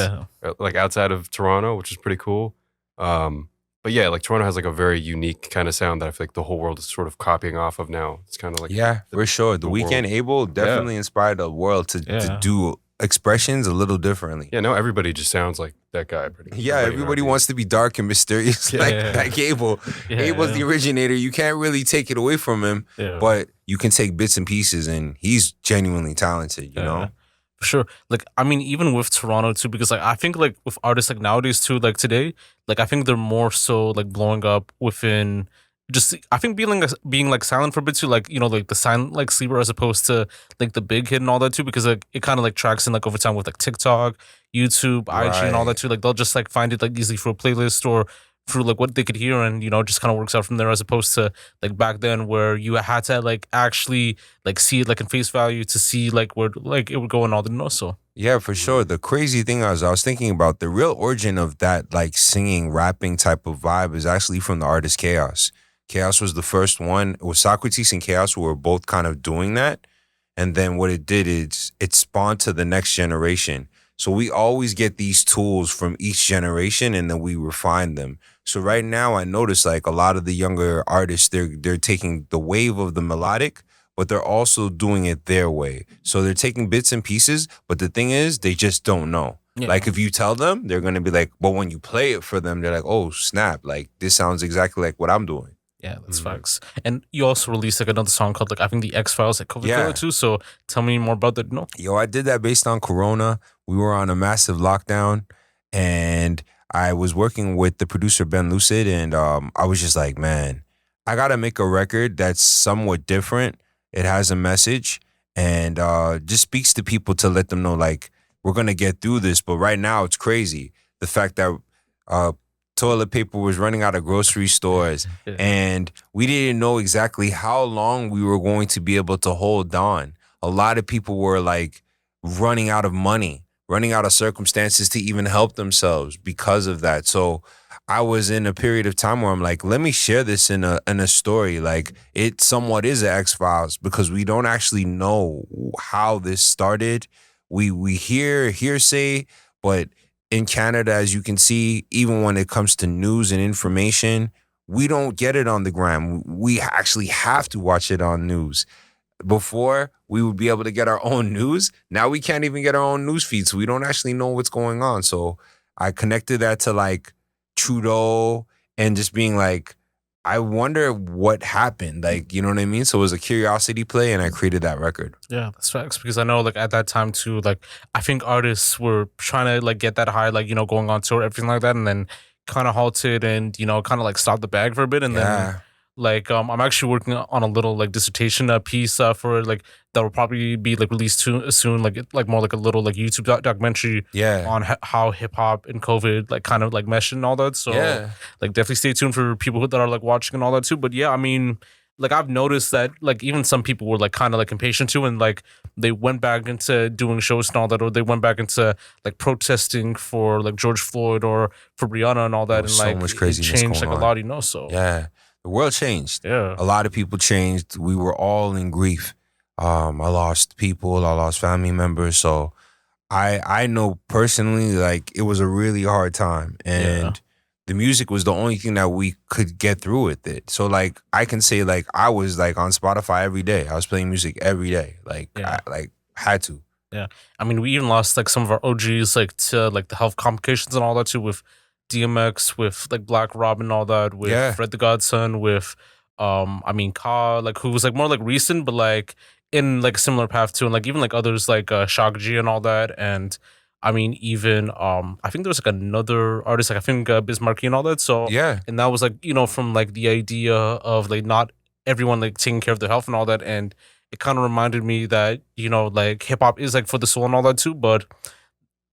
like outside of Toronto, which is pretty cool. But yeah, like Toronto has like a very unique kind of sound that I feel like the whole world is sort of copying off of now. It's kind of like for sure. The Weeknd Abel definitely inspired the world to do expressions a little differently. Yeah, now everybody just sounds like that guy. Everybody wants to be dark and mysterious like Abel. Abel's the originator. You can't really take it away from him, but you can take bits and pieces, and he's genuinely talented, you know? For sure. Like, I mean, even with Toronto too, because like I think like with artists like nowadays too, like today, like I think they're more so like blowing up within just I think being like silent for a bit too, like, you know, like the silent like sleeper as opposed to like the big hit and all that too, because like it kind of like tracks in like over time with like TikTok, YouTube, IG and all that too. Like they'll just like find it like easily through a playlist or through like what they could hear, and you know, just kind of works out from there, as opposed to like back then where you had to like actually like see it like in face value to see like where like it would go and all the know. So yeah, for sure. The crazy thing I was thinking about, the real origin of that like singing, rapping type of vibe is actually from the artist Chaos. Chaos was the first one. It was Socrates and Chaos who were both kind of doing that. And then what it did is it spawned to the next generation. So we always get these tools from each generation and then we refine them. So right now I notice like a lot of the younger artists, they're taking the wave of the melodic, but they're also doing it their way. So they're taking bits and pieces, but the thing is they just don't know. Yeah. Like if you tell them, they're going to be like, but when you play it for them, they're like, oh snap, like this sounds exactly like what I'm doing. Yeah, that's facts. And you also released like another song called like I think the X-Files, like COVID too. So tell me more about that. No. Yo, I did that based on Corona. We were on a massive lockdown, and I was working with the producer Ben Lucid, and I was just like, man, I gotta make a record that's somewhat different. It has a message, and just speaks to people to let them know like we're gonna get through this. But right now, it's crazy. The fact that toilet paper was running out of grocery stores and we didn't know exactly how long we were going to be able to hold on. A lot of people were like running out of money, running out of circumstances to even help themselves because of that. So I was in a period of time where I'm like, let me share this in a story. Like it somewhat is an X-Files because we don't actually know how this started. We hear hearsay, but in Canada, as you can see, even when it comes to news and information, we don't get it on the gram. We actually have to watch it on news. Before, we would be able to get our own news. Now we can't even get our own news feed, so we don't actually know what's going on. So I connected that to like Trudeau and just being like, I wonder what happened. Like, you know what I mean? So it was a curiosity play and I created that record. Yeah, that's facts. Because I know like at that time too, like I think artists were trying to like get that high, like, you know, going on tour, everything like that, and then kind of halted and, you know, kind of like stopped the bag for a bit. And then like I'm actually working on a little like dissertation piece for like that will probably be like released soon, like more like a little like YouTube documentary on how hip hop and COVID like kind of like meshed and all that. So like definitely stay tuned for people that are like watching and all that too. But yeah, I mean, like I've noticed that like even some people were like kind of like impatient too, and like they went back into doing shows and all that, or they went back into like protesting for like George Floyd or for Brianna and all that, and so like much it craziness changed like going a lot, you know. So the world changed. Yeah, a lot of people changed. We were all in grief. I lost people. I lost family members. So I know personally, like it was a really hard time, and the music was the only thing that we could get through with it. So like I can say like I was like on Spotify every day. I was playing music every day. Like I like had to. Yeah, I mean we even lost like some of our OGs like to like the health complications and all that too, with DMX, with like Black Rob and all that, with Fred the Godson, with I mean Ka, like who was like more like recent, but like in like a similar path too, and like even like others like Shagji and all that, and I mean even I think there was like another artist like I think Bismarcky and all that. So Yeah. and that was like from like the idea of like not everyone like taking care of their health and all that, and it kind of reminded me that like hip hop is like for the soul and all that too, but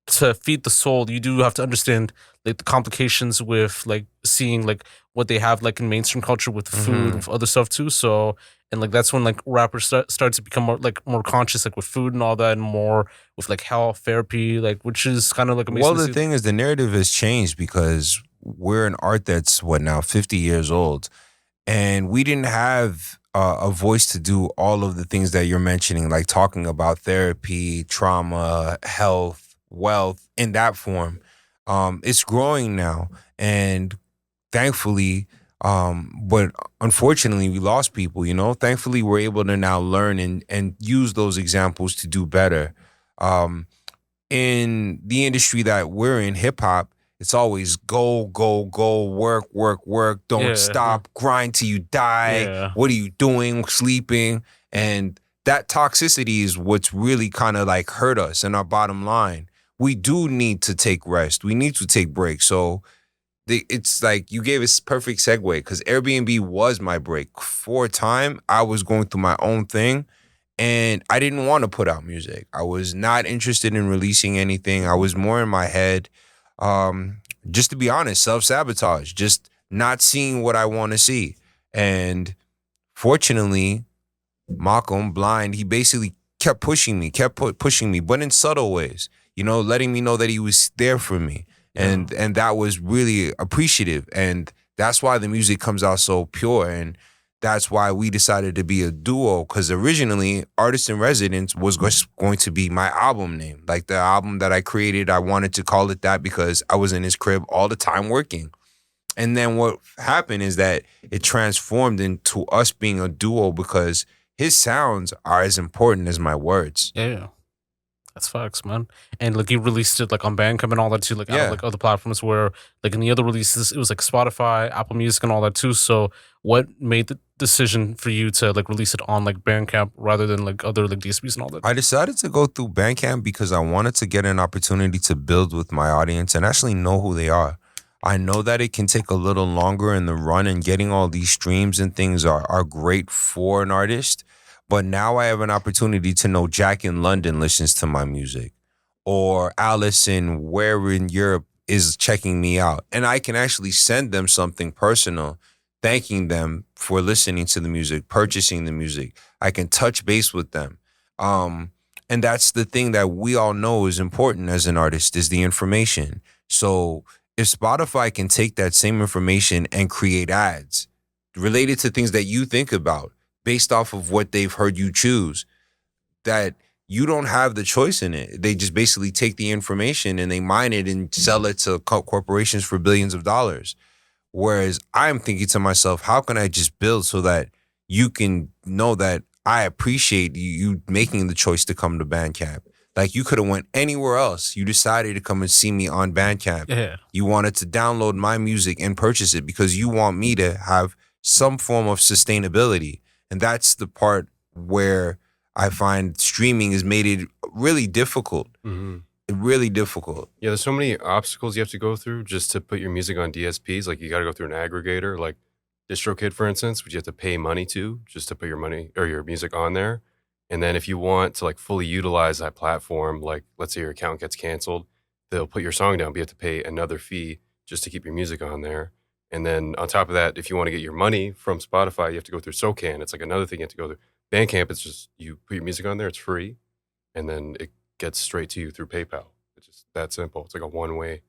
to feed the soul, you do have to understand like the complications with like seeing like what they have like in mainstream culture with food, with other stuff too. So and like that's when like rappers start to become more conscious like with food and all that, and more with like health therapy, like which is kind of like amazing. Well, to the see. thing is, the narrative has changed because we're an art that's what now 50 years old, and we didn't have a voice to do all of the things that you're mentioning, like talking about therapy, trauma, health, wealth in that form. It's growing now, and thankfully, but unfortunately, we lost people. Thankfully, we're able to now learn and use those examples to do better. In the industry that we're in, hip hop, it's always go, go, go, work, work, work, don't Yeah. stop, grind till you die. Yeah. What are you doing? Sleeping. And that toxicity is what's really kind of like hurt us in our bottom line. We do need to take rest. We need to take breaks. So it's like you gave us perfect segue because Airbnb was my break. For a time, I was going through my own thing. And I didn't want to put out music. I was not interested in releasing anything. I was more in my head, just to be honest, self-sabotage, just not seeing what I want to see. And fortunately, Malcolm, blind, he basically kept pushing me, pushing me, but in subtle ways, letting me know that he was there for me. And that was really appreciative. And that's why the music comes out so pure. And that's why we decided to be a duo, because originally Artist in Residence was going to be my album name. Like the album that I created, I wanted to call it that because I was in his crib all the time working. And then what happened is that it transformed into us being a duo because his sounds are as important as my words. Yeah. That's facts, man. And like you released it like on Bandcamp and all that too, like out of like other platforms where like in the other releases it was like Spotify, Apple Music and all that too. So what made the decision for you to like release it on like Bandcamp rather than like other like DSPs and all that? I decided to go through Bandcamp because I wanted to get an opportunity to build with my audience and actually know who they are. I know that it can take a little longer in the run, and getting all these streams and things are great for an artist. But now I have an opportunity to know Jack in London listens to my music, or Alice in where in Europe is checking me out. And I can actually send them something personal, thanking them for listening to the music, purchasing the music. I can touch base with them. And that's the thing that we all know is important as an artist, is the information. So if Spotify can take that same information and create ads related to things that you think about, based off of what they've heard you choose, that you don't have the choice in it. They just basically take the information and they mine it and sell it to corporations for billions of dollars. Whereas I'm thinking to myself, how can I just build so that you can know that I appreciate you making the choice to come to Bandcamp? Like you could have went anywhere else. You decided to come and see me on Bandcamp. Yeah. You wanted to download my music and purchase it because you want me to have some form of sustainability. And that's the part where I find streaming has made it really difficult. Really difficult. Yeah, there's so many obstacles you have to go through just to put your music on DSPs. Like you got to go through an aggregator, like DistroKid, for instance, which you have to pay money to just to put your money or your music on there. And then if you want to like fully utilize that platform, like let's say your account gets canceled, they'll put your song down, but you have to pay another fee just to keep your music on there. And then on top of that, if you want to get your money from Spotify, you have to go through SOCAN. It's like another thing you have to go through. Bandcamp, it's just you put your music on there, it's free, and then it gets straight to you through PayPal. It's just that simple. It's like a one-way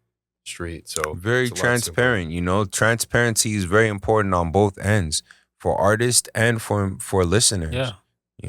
street. So very transparent. Transparency is very important on both ends for artists and for listeners. Yeah.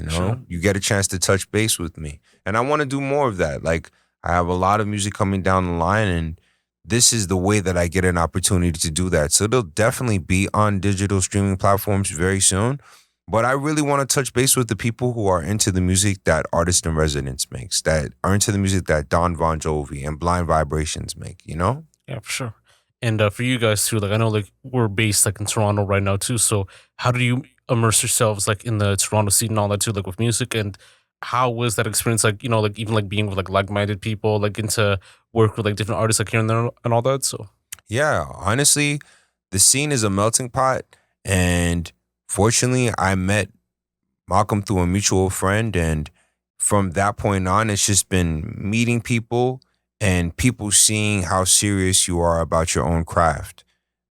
Sure. You get a chance to touch base with me, and I want to do more of that. Like I have a lot of music coming down the line, and this is the way that I get an opportunity to do that. So it'll definitely be on digital streaming platforms very soon. But I really want to touch base with the people who are into the music that Artist in Residence makes, that are into the music that Don Von Jovi and Blind Vibrations make, Yeah, for sure. And for you guys too, like I know like we're based like in Toronto right now too. So how do you immerse yourselves like in the Toronto scene and all that too, like with music. And how was that experience like, like even like being with like-minded people, like into work with like different artists like here and there and all that? So Yeah, honestly, the scene is a melting pot. And fortunately, I met Malcolm through a mutual friend. And from that point on, it's just been meeting people and people seeing how serious you are about your own craft.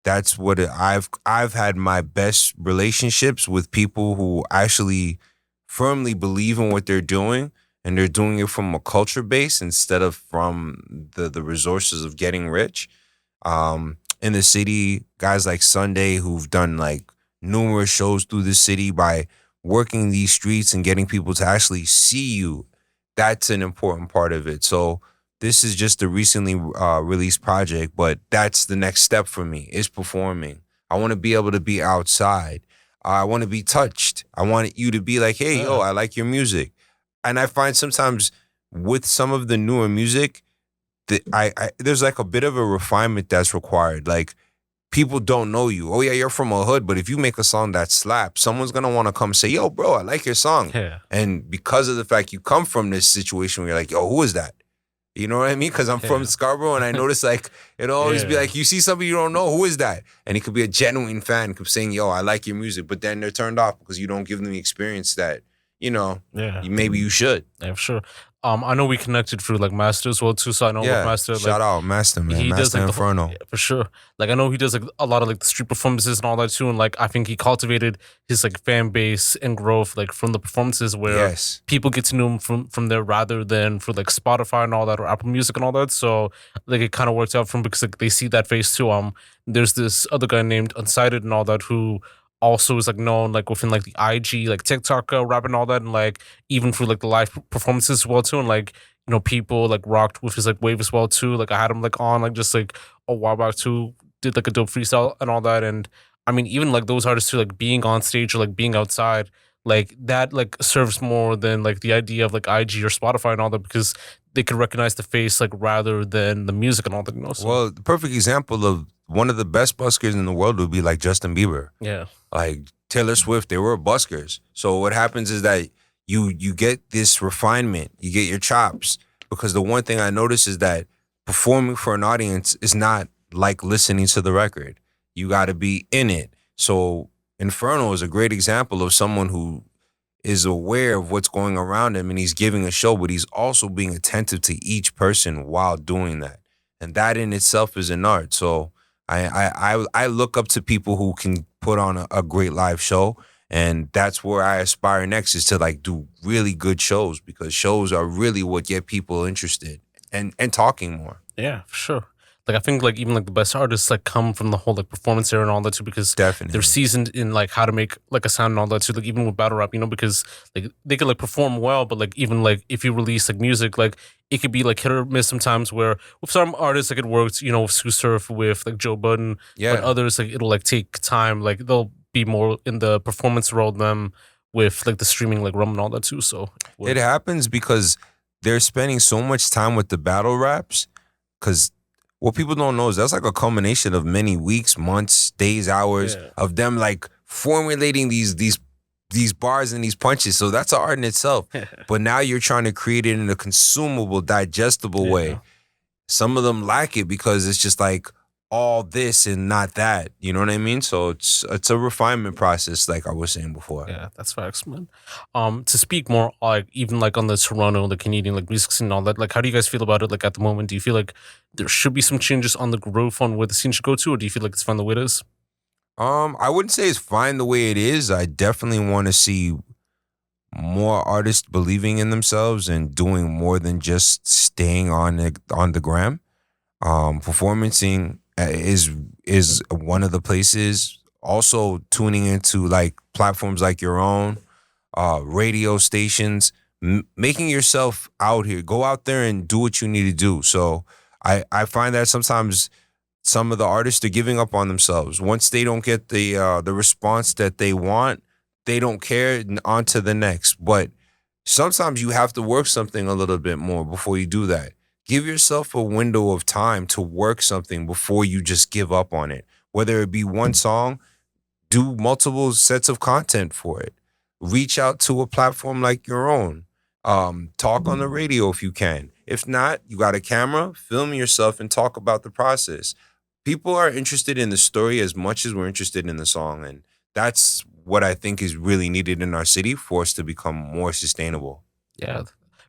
That's what I've had my best relationships with people who actually firmly believe in what they're doing, and they're doing it from a culture base instead of from the resources of getting rich. In the city, guys like Sunday who've done like numerous shows through the city by working these streets and getting people to actually see you. That's an important part of it. So this is just a recently released project, but that's the next step for me is performing. I want to be able to be outside. I want to be touched. I want you to be like, hey, yo, I like your music. And I find sometimes with some of the newer music, there's like a bit of a refinement that's required. Like people don't know you. Oh yeah, you're from a hood, but if you make a song that slaps, someone's gonna want to come say, yo, bro, I like your song. yeah, And because of the fact you come from this situation where you're like, yo, who is that? You know what I mean? Because I'm from Scarborough, and I notice like it'll always be like you see somebody you don't know, who is that? And it could be a genuine fan, keep saying, yo, I like your music, but then they're turned off because you don't give them the experience that maybe you should. Yeah, for sure. I know we connected through like Master as well too. So I know with Master, like, shout out Master, man. he does Master like Inferno. for sure. Like I know he does like a lot of like the street performances and all that too. And like I think he cultivated his like fan base and growth like from the performances where people get to know him from there rather than for like Spotify and all that or Apple Music and all that. So like it kind of works out from because like they see that face too. There's this other guy named Unsighted and all that who also is like known like within like the IG like TikTok rap and all that, and like even for like the live performances as well too, and like people like rocked with his like wave as well too. Like I had him like on like just like a while back too, did like a dope freestyle and all that. And I mean even like those artists too, like being on stage or like being outside, like that like serves more than like the idea of like IG or Spotify and all that, because they could recognize the face like rather than the music and all that. So. Well, the perfect example of one of the best buskers in the world would be like Justin Bieber. Yeah. Like Taylor Swift, they were buskers. So what happens is that you get this refinement, you get your chops. Because the one thing I notice is that performing for an audience is not like listening to the record. You got to be in it. So Inferno is a great example of someone who is aware of what's going around him and he's giving a show, but he's also being attentive to each person while doing that. And that in itself is an art. So I look up to people who can put on a great live show, and that's where I aspire next, is to like do really good shows, because shows are really what get people interested and talking more. Yeah, for sure. Like I think like even like the best artists like come from the whole like performance era and all that too, because they're seasoned in like how to make like a sound and all that too. Like even with battle rap, because like they could like perform well, but like even like if you release like music, like it could be like hit or miss sometimes. Where with some artists like it works, with Sue Surf, with like Joe Budden, but others like it'll like take time. Like they'll be more in the performance role than them with like the streaming like rum and all that too. So it happens because they're spending so much time with the battle raps, because what people don't know is that's like a culmination of many weeks, months, days, hours of them like formulating these bars and these punches. So that's an art in itself. But now you're trying to create it in a consumable, digestible way. Some of them lack it because it's just like all this and not that. You know what I mean? So it's a refinement process, like I was saying before. Yeah, that's facts, man. To speak more like even like on the Toronto, the Canadian like music scene and all that, like how do you guys feel about it like at the moment? Do you feel like there should be some changes on the growth on where the scene should go to, or do you feel like it's fine the way it is? I wouldn't say it's fine the way it is. I definitely want to see more artists believing in themselves and doing more than just staying on the gram. Performancing is one of the places. Also tuning into like platforms like your own, radio stations, making yourself out here. Go out there and do what you need to do. So I find that sometimes some of the artists are giving up on themselves. Once they don't get the response that they want, they don't care, on to the next. But sometimes you have to work something a little bit more before you do that. Give yourself a window of time to work something before you just give up on it. Whether it be one song, do multiple sets of content for it. Reach out to a platform like your own. Talk on the radio if you can. If not, you got a camera, film yourself and talk about the process. People are interested in the story as much as we're interested in the song. And that's what I think is really needed in our city for us to become more sustainable. Yeah.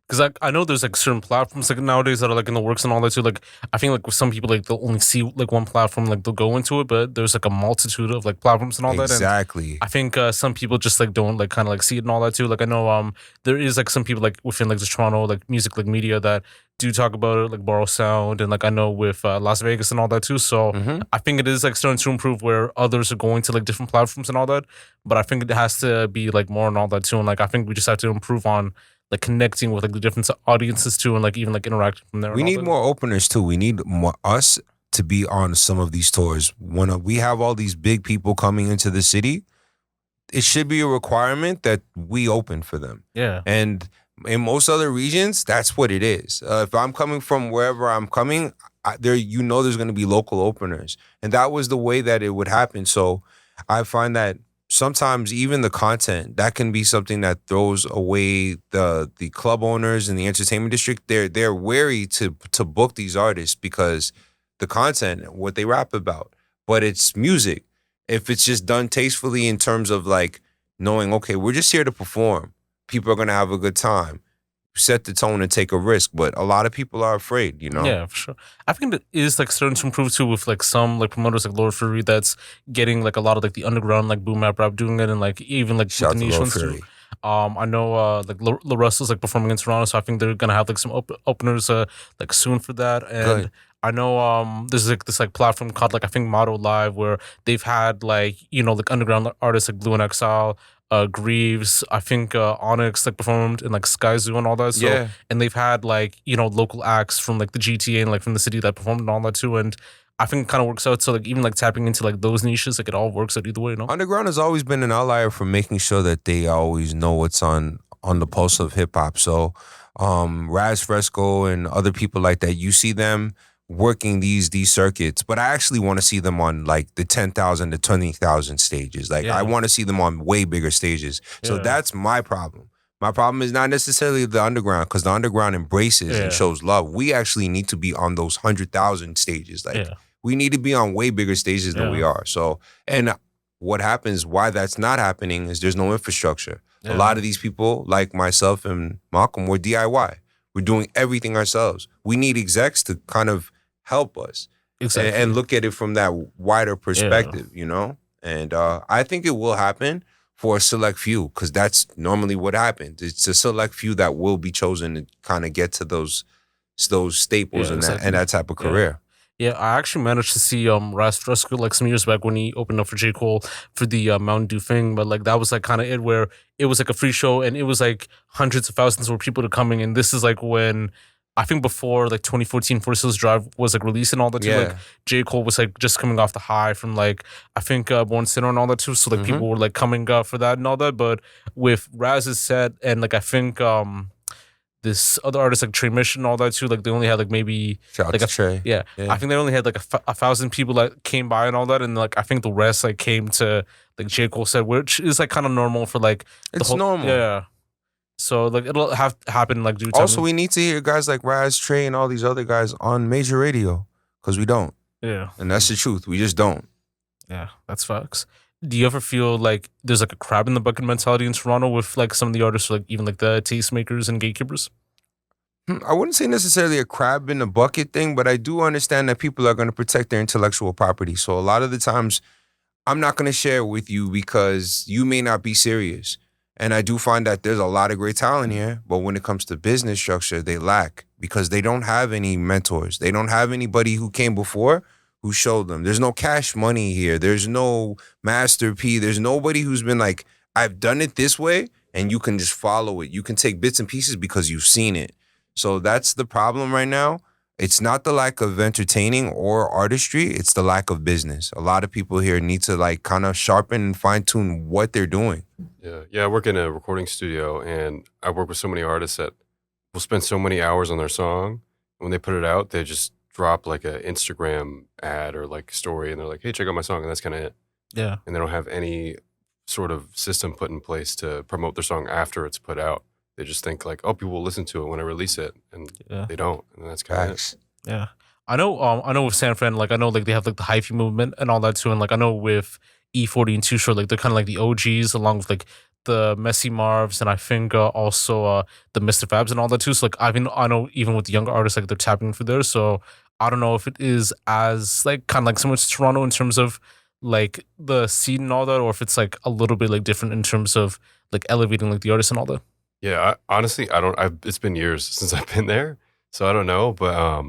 Because I know there's like certain platforms like nowadays that are like in the works and all that too. Like I think like with some people like they'll only see like one platform, like they'll go into it, but there's like a multitude of like platforms and all that. Exactly. And I think some people just like don't like kind of like see it and all that too. Like I know there is like some people like within like the Toronto like music like media that do talk about it, like Borrow Sound, and like I know with Las Vegas and all that too. So I think it is like starting to improve where others are going to like different platforms and all that. But I think it has to be like more and all that too. And like I think we just have to improve on like connecting with like the different audiences too, and like even like interacting from there. We need more openers too. We need more us to be on some of these tours. When we have all these big people coming into the city, it should be a requirement that we open for them. Yeah. And in most other regions, that's what it is. If I'm coming from wherever I'm coming, there's going to be local openers, and that was the way that it would happen. So I find that sometimes even the content, that can be something that throws away the club owners and the entertainment district. They're wary to book these artists because the content, what they rap about, but it's music. If it's just done tastefully in terms of like knowing, okay, we're just here to perform. People are going to have a good time. Set the tone and take a risk, but a lot of people are afraid, you know? Yeah, for sure. I think it is like starting to improve too with like some like promoters like Lord Fury that's getting like a lot of like the underground like boom bap rap doing it, and like even like Shout with the out to niche Lord ones too. Fury. I know like La Russell's like performing in Toronto, so I think they're gonna have like some openers like soon for that. And Good. I know there's like this like platform called like I think Motto Live where they've had like like underground artists like Blue and Exile, Greaves, I think Onyx like performed in like Sky Zoo and all that. So Yeah. and they've had like local acts from like the GTA and like from the city that performed and all that too. And I think it kind of works out. So like even like tapping into like those niches, like it all works out either way, Underground has always been an outlier for making sure that they always know what's on the pulse of hip hop. So Raz Fresco and other people like that, you see them working these circuits, but I actually want to see them on like the 10,000 to 20,000 stages. Like I want to see them on way bigger stages. So that's my problem. My problem is not necessarily the underground, because the underground embraces and shows love. We actually need to be on those 100,000 stages. Like we need to be on way bigger stages than we are. So, and what happens, why that's not happening is there's no infrastructure. A lot of these people, like myself and Malcolm, we're DIY. We're doing everything ourselves. We need execs to kind of help us and look at it from that wider perspective, you know? And I think it will happen for a select few, because that's normally what happens. It's a select few that will be chosen to kind of get to those staples and that type of career. Yeah, I actually managed to see Raz Fresco like some years back when he opened up for J. Cole for the Mountain Dew thing, but like that was like kind of it, where it was like a free show and it was like hundreds of thousands of people to coming, and this is like when I think before like 2014 Forest Hills Drive was like released and all that too. Like J. Cole was like just coming off the high from like I think Born Sinner and all that too. So like people were like coming for that and all that. But with Raz's set and like I think this other artist like Trey Mission and all that too, like they only had like maybe Shout like out to Trey. Yeah, I think they only had like 1,000 people that came by and all that, and like I think the rest like came to like J. Cole set, which is like kind of normal for like the It's whole, normal. Yeah. So like it'll have to happen like due time. Also, we need to hear guys like Raz, Trey, and all these other guys on major radio, because we don't. Yeah. And that's the truth. We just don't. Yeah, that's facts. Do you ever feel like there's like a crab in the bucket mentality in Toronto with like some of the artists, like even like the tastemakers and gatekeepers? I wouldn't say necessarily a crab in the bucket thing, but I do understand that people are going to protect their intellectual property. So a lot of the times, I'm not going to share it with you because you may not be serious. And I do find that there's a lot of great talent here, but when it comes to business structure, they lack because they don't have any mentors. They don't have anybody who came before who showed them. There's no Cash Money here. There's no Master P. There's nobody who's been like, I've done it this way, and you can just follow it. You can take bits and pieces because you've seen it. So that's the problem right now. It's not the lack of entertaining or artistry. It's the lack of business. A lot of people here need to like kind of sharpen and fine tune what they're doing. Yeah. I work in a recording studio, and I work with so many artists that will spend so many hours on their song. When they put it out, they just drop like an Instagram ad or like story, and they're like, "Hey, check out my song," and that's kind of it. Yeah. and they don't have any sort of system put in place to promote their song after it's put out. They just think like, oh, people will listen to it when I release it, and Yeah. they don't, and that's kind of it. Facts. Yeah. I know with San Fran, like I know like they have like the hyphy movement and all that too. And like I know with E40 and Too Short, like they're kind of like the OGs along with like the Messy Marvs and I think also the Mr. Fabs and all that too. So like I know even with the younger artists, like they're tapping for there. So I don't know if it is as like kind of like similar to Toronto in terms of like the scene and all that, or if it's like a little bit like different in terms of like elevating like the artists and all that. Yeah, honestly, I don't. It's been years since I've been there, so I don't know. But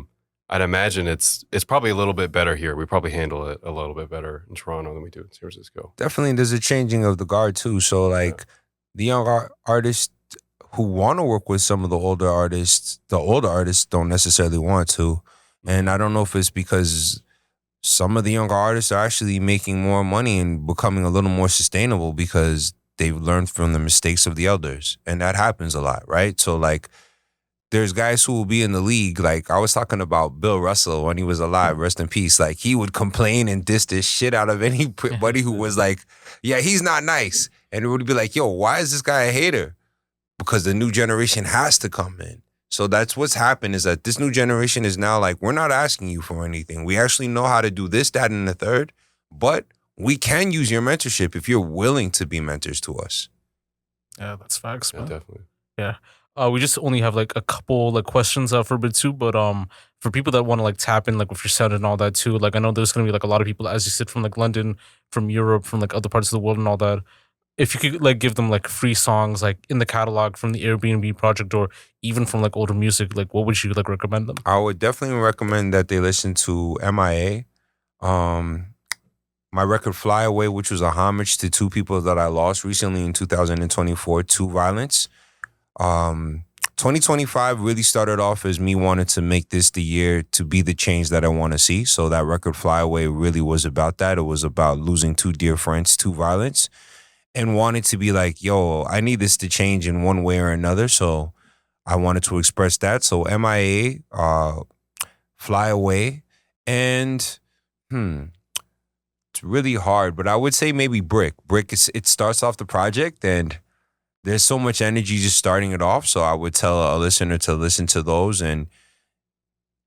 I'd imagine it's probably a little bit better here. We probably handle it a little bit better in Toronto than we do in San Francisco. Definitely, there's a changing of the guard too. So like the young artists who want to work with some of the older artists don't necessarily want to. And I don't know if it's because some of the younger artists are actually making more money and becoming a little more sustainable because they've learned from the mistakes of the elders. And that happens a lot, right? So like there's guys who will be in the league. Like I was talking about Bill Russell when he was alive, rest in peace. Like he would complain and diss this shit out of anybody who was like, yeah, he's not nice. And it would be like, yo, why is this guy a hater? Because the new generation has to come in. So that's what's happened is that this new generation is now like, we're not asking you for anything. We actually know how to do this, that, and the third, but we can use your mentorship if you're willing to be mentors to us. Yeah, that's facts, man. Yeah, definitely. Yeah. We just only have like a couple like questions for a bit too, but for people that want to like tap in like with your sound and all that too, like I know there's gonna be like a lot of people as you said from like London, from Europe, from like other parts of the world and all that. If you could like give them like free songs like in the catalog from the Airbnb project or even from like older music, like what would you like recommend them? I would definitely recommend that they listen to MIA. My record Fly Away, which was a homage to two people that I lost recently in 2024 to violence. 2025 really started off as me wanting to make this the year to be the change that I want to see. So that record Fly Away really was about that. It was about losing two dear friends to violence and wanted to be like, yo, I need this to change in one way or another. So I wanted to express that. So MIA, Fly Away, and it's really hard, but I would say maybe Brick. Brick, it starts off the project and there's so much energy just starting it off. So I would tell a listener to listen to those and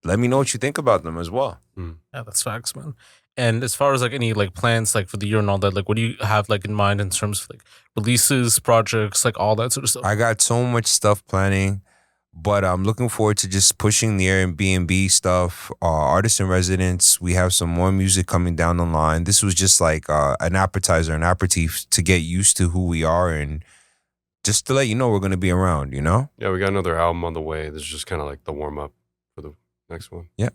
let me know what you think about them as well. Yeah, that's facts, man. And as far as like any like plans like for the year and all that, like what do you have like in mind in terms of like releases, projects, like all that sort of stuff? I got so much stuff planning, but I'm looking forward to just pushing the Airbnb stuff. Artists in residence, we have some more music coming down the line. This was just like an appetizer, an aperitif to get used to who we are and just to let you know we're going to be around, you know? Yeah, we got another album on the way. This is just kind of like the warm up for the next one. Yeah.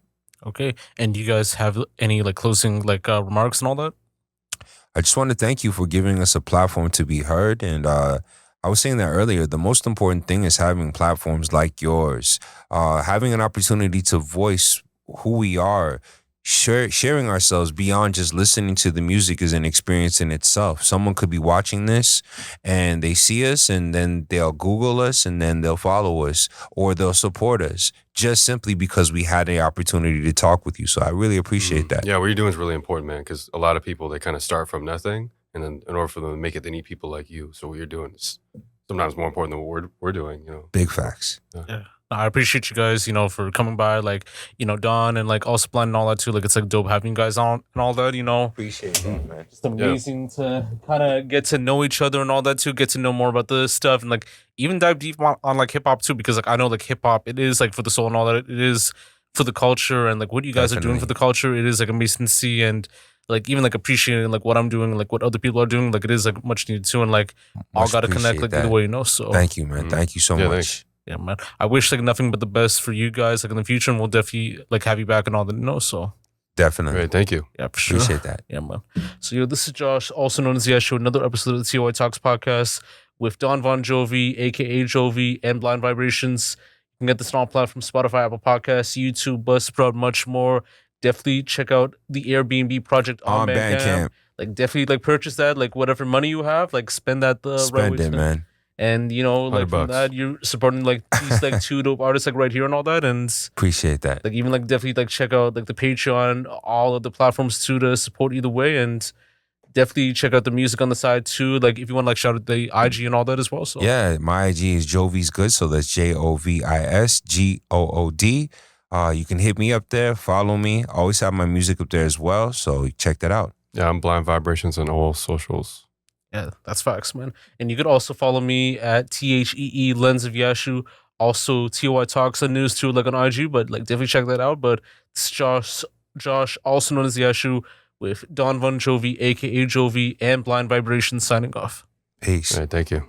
Okay. And do you guys have any like closing like remarks and all that? I just want to thank you for giving us a platform to be heard. And I was saying that earlier, the most important thing is having platforms like yours, having an opportunity to voice who we are, sharing ourselves beyond just listening to the music is an experience in itself. Someone could be watching this and they see us and then they'll Google us and then they'll follow us or they'll support us just simply because we had the opportunity to talk with you. So I really appreciate that. Yeah, what you're doing is really important, man, because a lot of people, they kind of start from nothing and then in order for them to make it, they need people like you. So what you're doing is sometimes more important than what we're doing, you know. Big facts. Yeah. I appreciate you guys, you know, for coming by, like, you know, Don and like also Blind and all that too. Like, it's like dope having you guys on and all that, you know. Appreciate that, man. It's amazing to kind of get to know each other and all that too, get to know more about this stuff and like even dive deep on like hip hop too, because like I know like hip hop, it is like for the soul and all that. It is for the culture and like what you guys are doing for the culture. It is like amazing to see and like even like appreciating like what I'm doing and like what other people are doing. Like it is like much needed too and like all got to connect like either way, you know. So thank you, man. Thank you so much. Thanks. Yeah, man. I wish like nothing but the best for you guys like in the future, and we'll definitely like have you back and all that. No, so definitely. Great, thank you. Yeah, for sure. Appreciate that. Yeah, man. So this is Josh, also known as Yashu, another episode of the TLOY Talks podcast with Don Von Jovi, aka Jovi, and Blind Vibrations. You can get this on all platforms: Spotify, Apple Podcasts, YouTube, Buzzsprout, much more. Definitely check out the Airbnb project on Bandcamp. Like definitely like purchase that. Like whatever money you have, like spend that the right way. Spend it, man. And you know, like from $100. that, you're supporting like these like two dope artists like right here and all that, and Appreciate that. like even like definitely like check out like the Patreon, all of the platforms too to support either way, and definitely check out the music on the side too. Like if you want to like shout out the IG and all that as well. So Yeah, my IG is Jovi's Good, so that's JOVISGOOD. You can hit me up there, follow me. I always have my music up there as well, so check that out. Yeah, I'm Blind Vibrations on all socials. yeah, that's facts, man. And you could also follow me at THEE Lens of Yashu. Also TOY Talks and News too, like on IG, but like definitely check that out. But it's Josh, also known as Yashu, with Don Von Jovi, aka Jovi, and Blind Vibrations signing off. Peace. All right, thank you.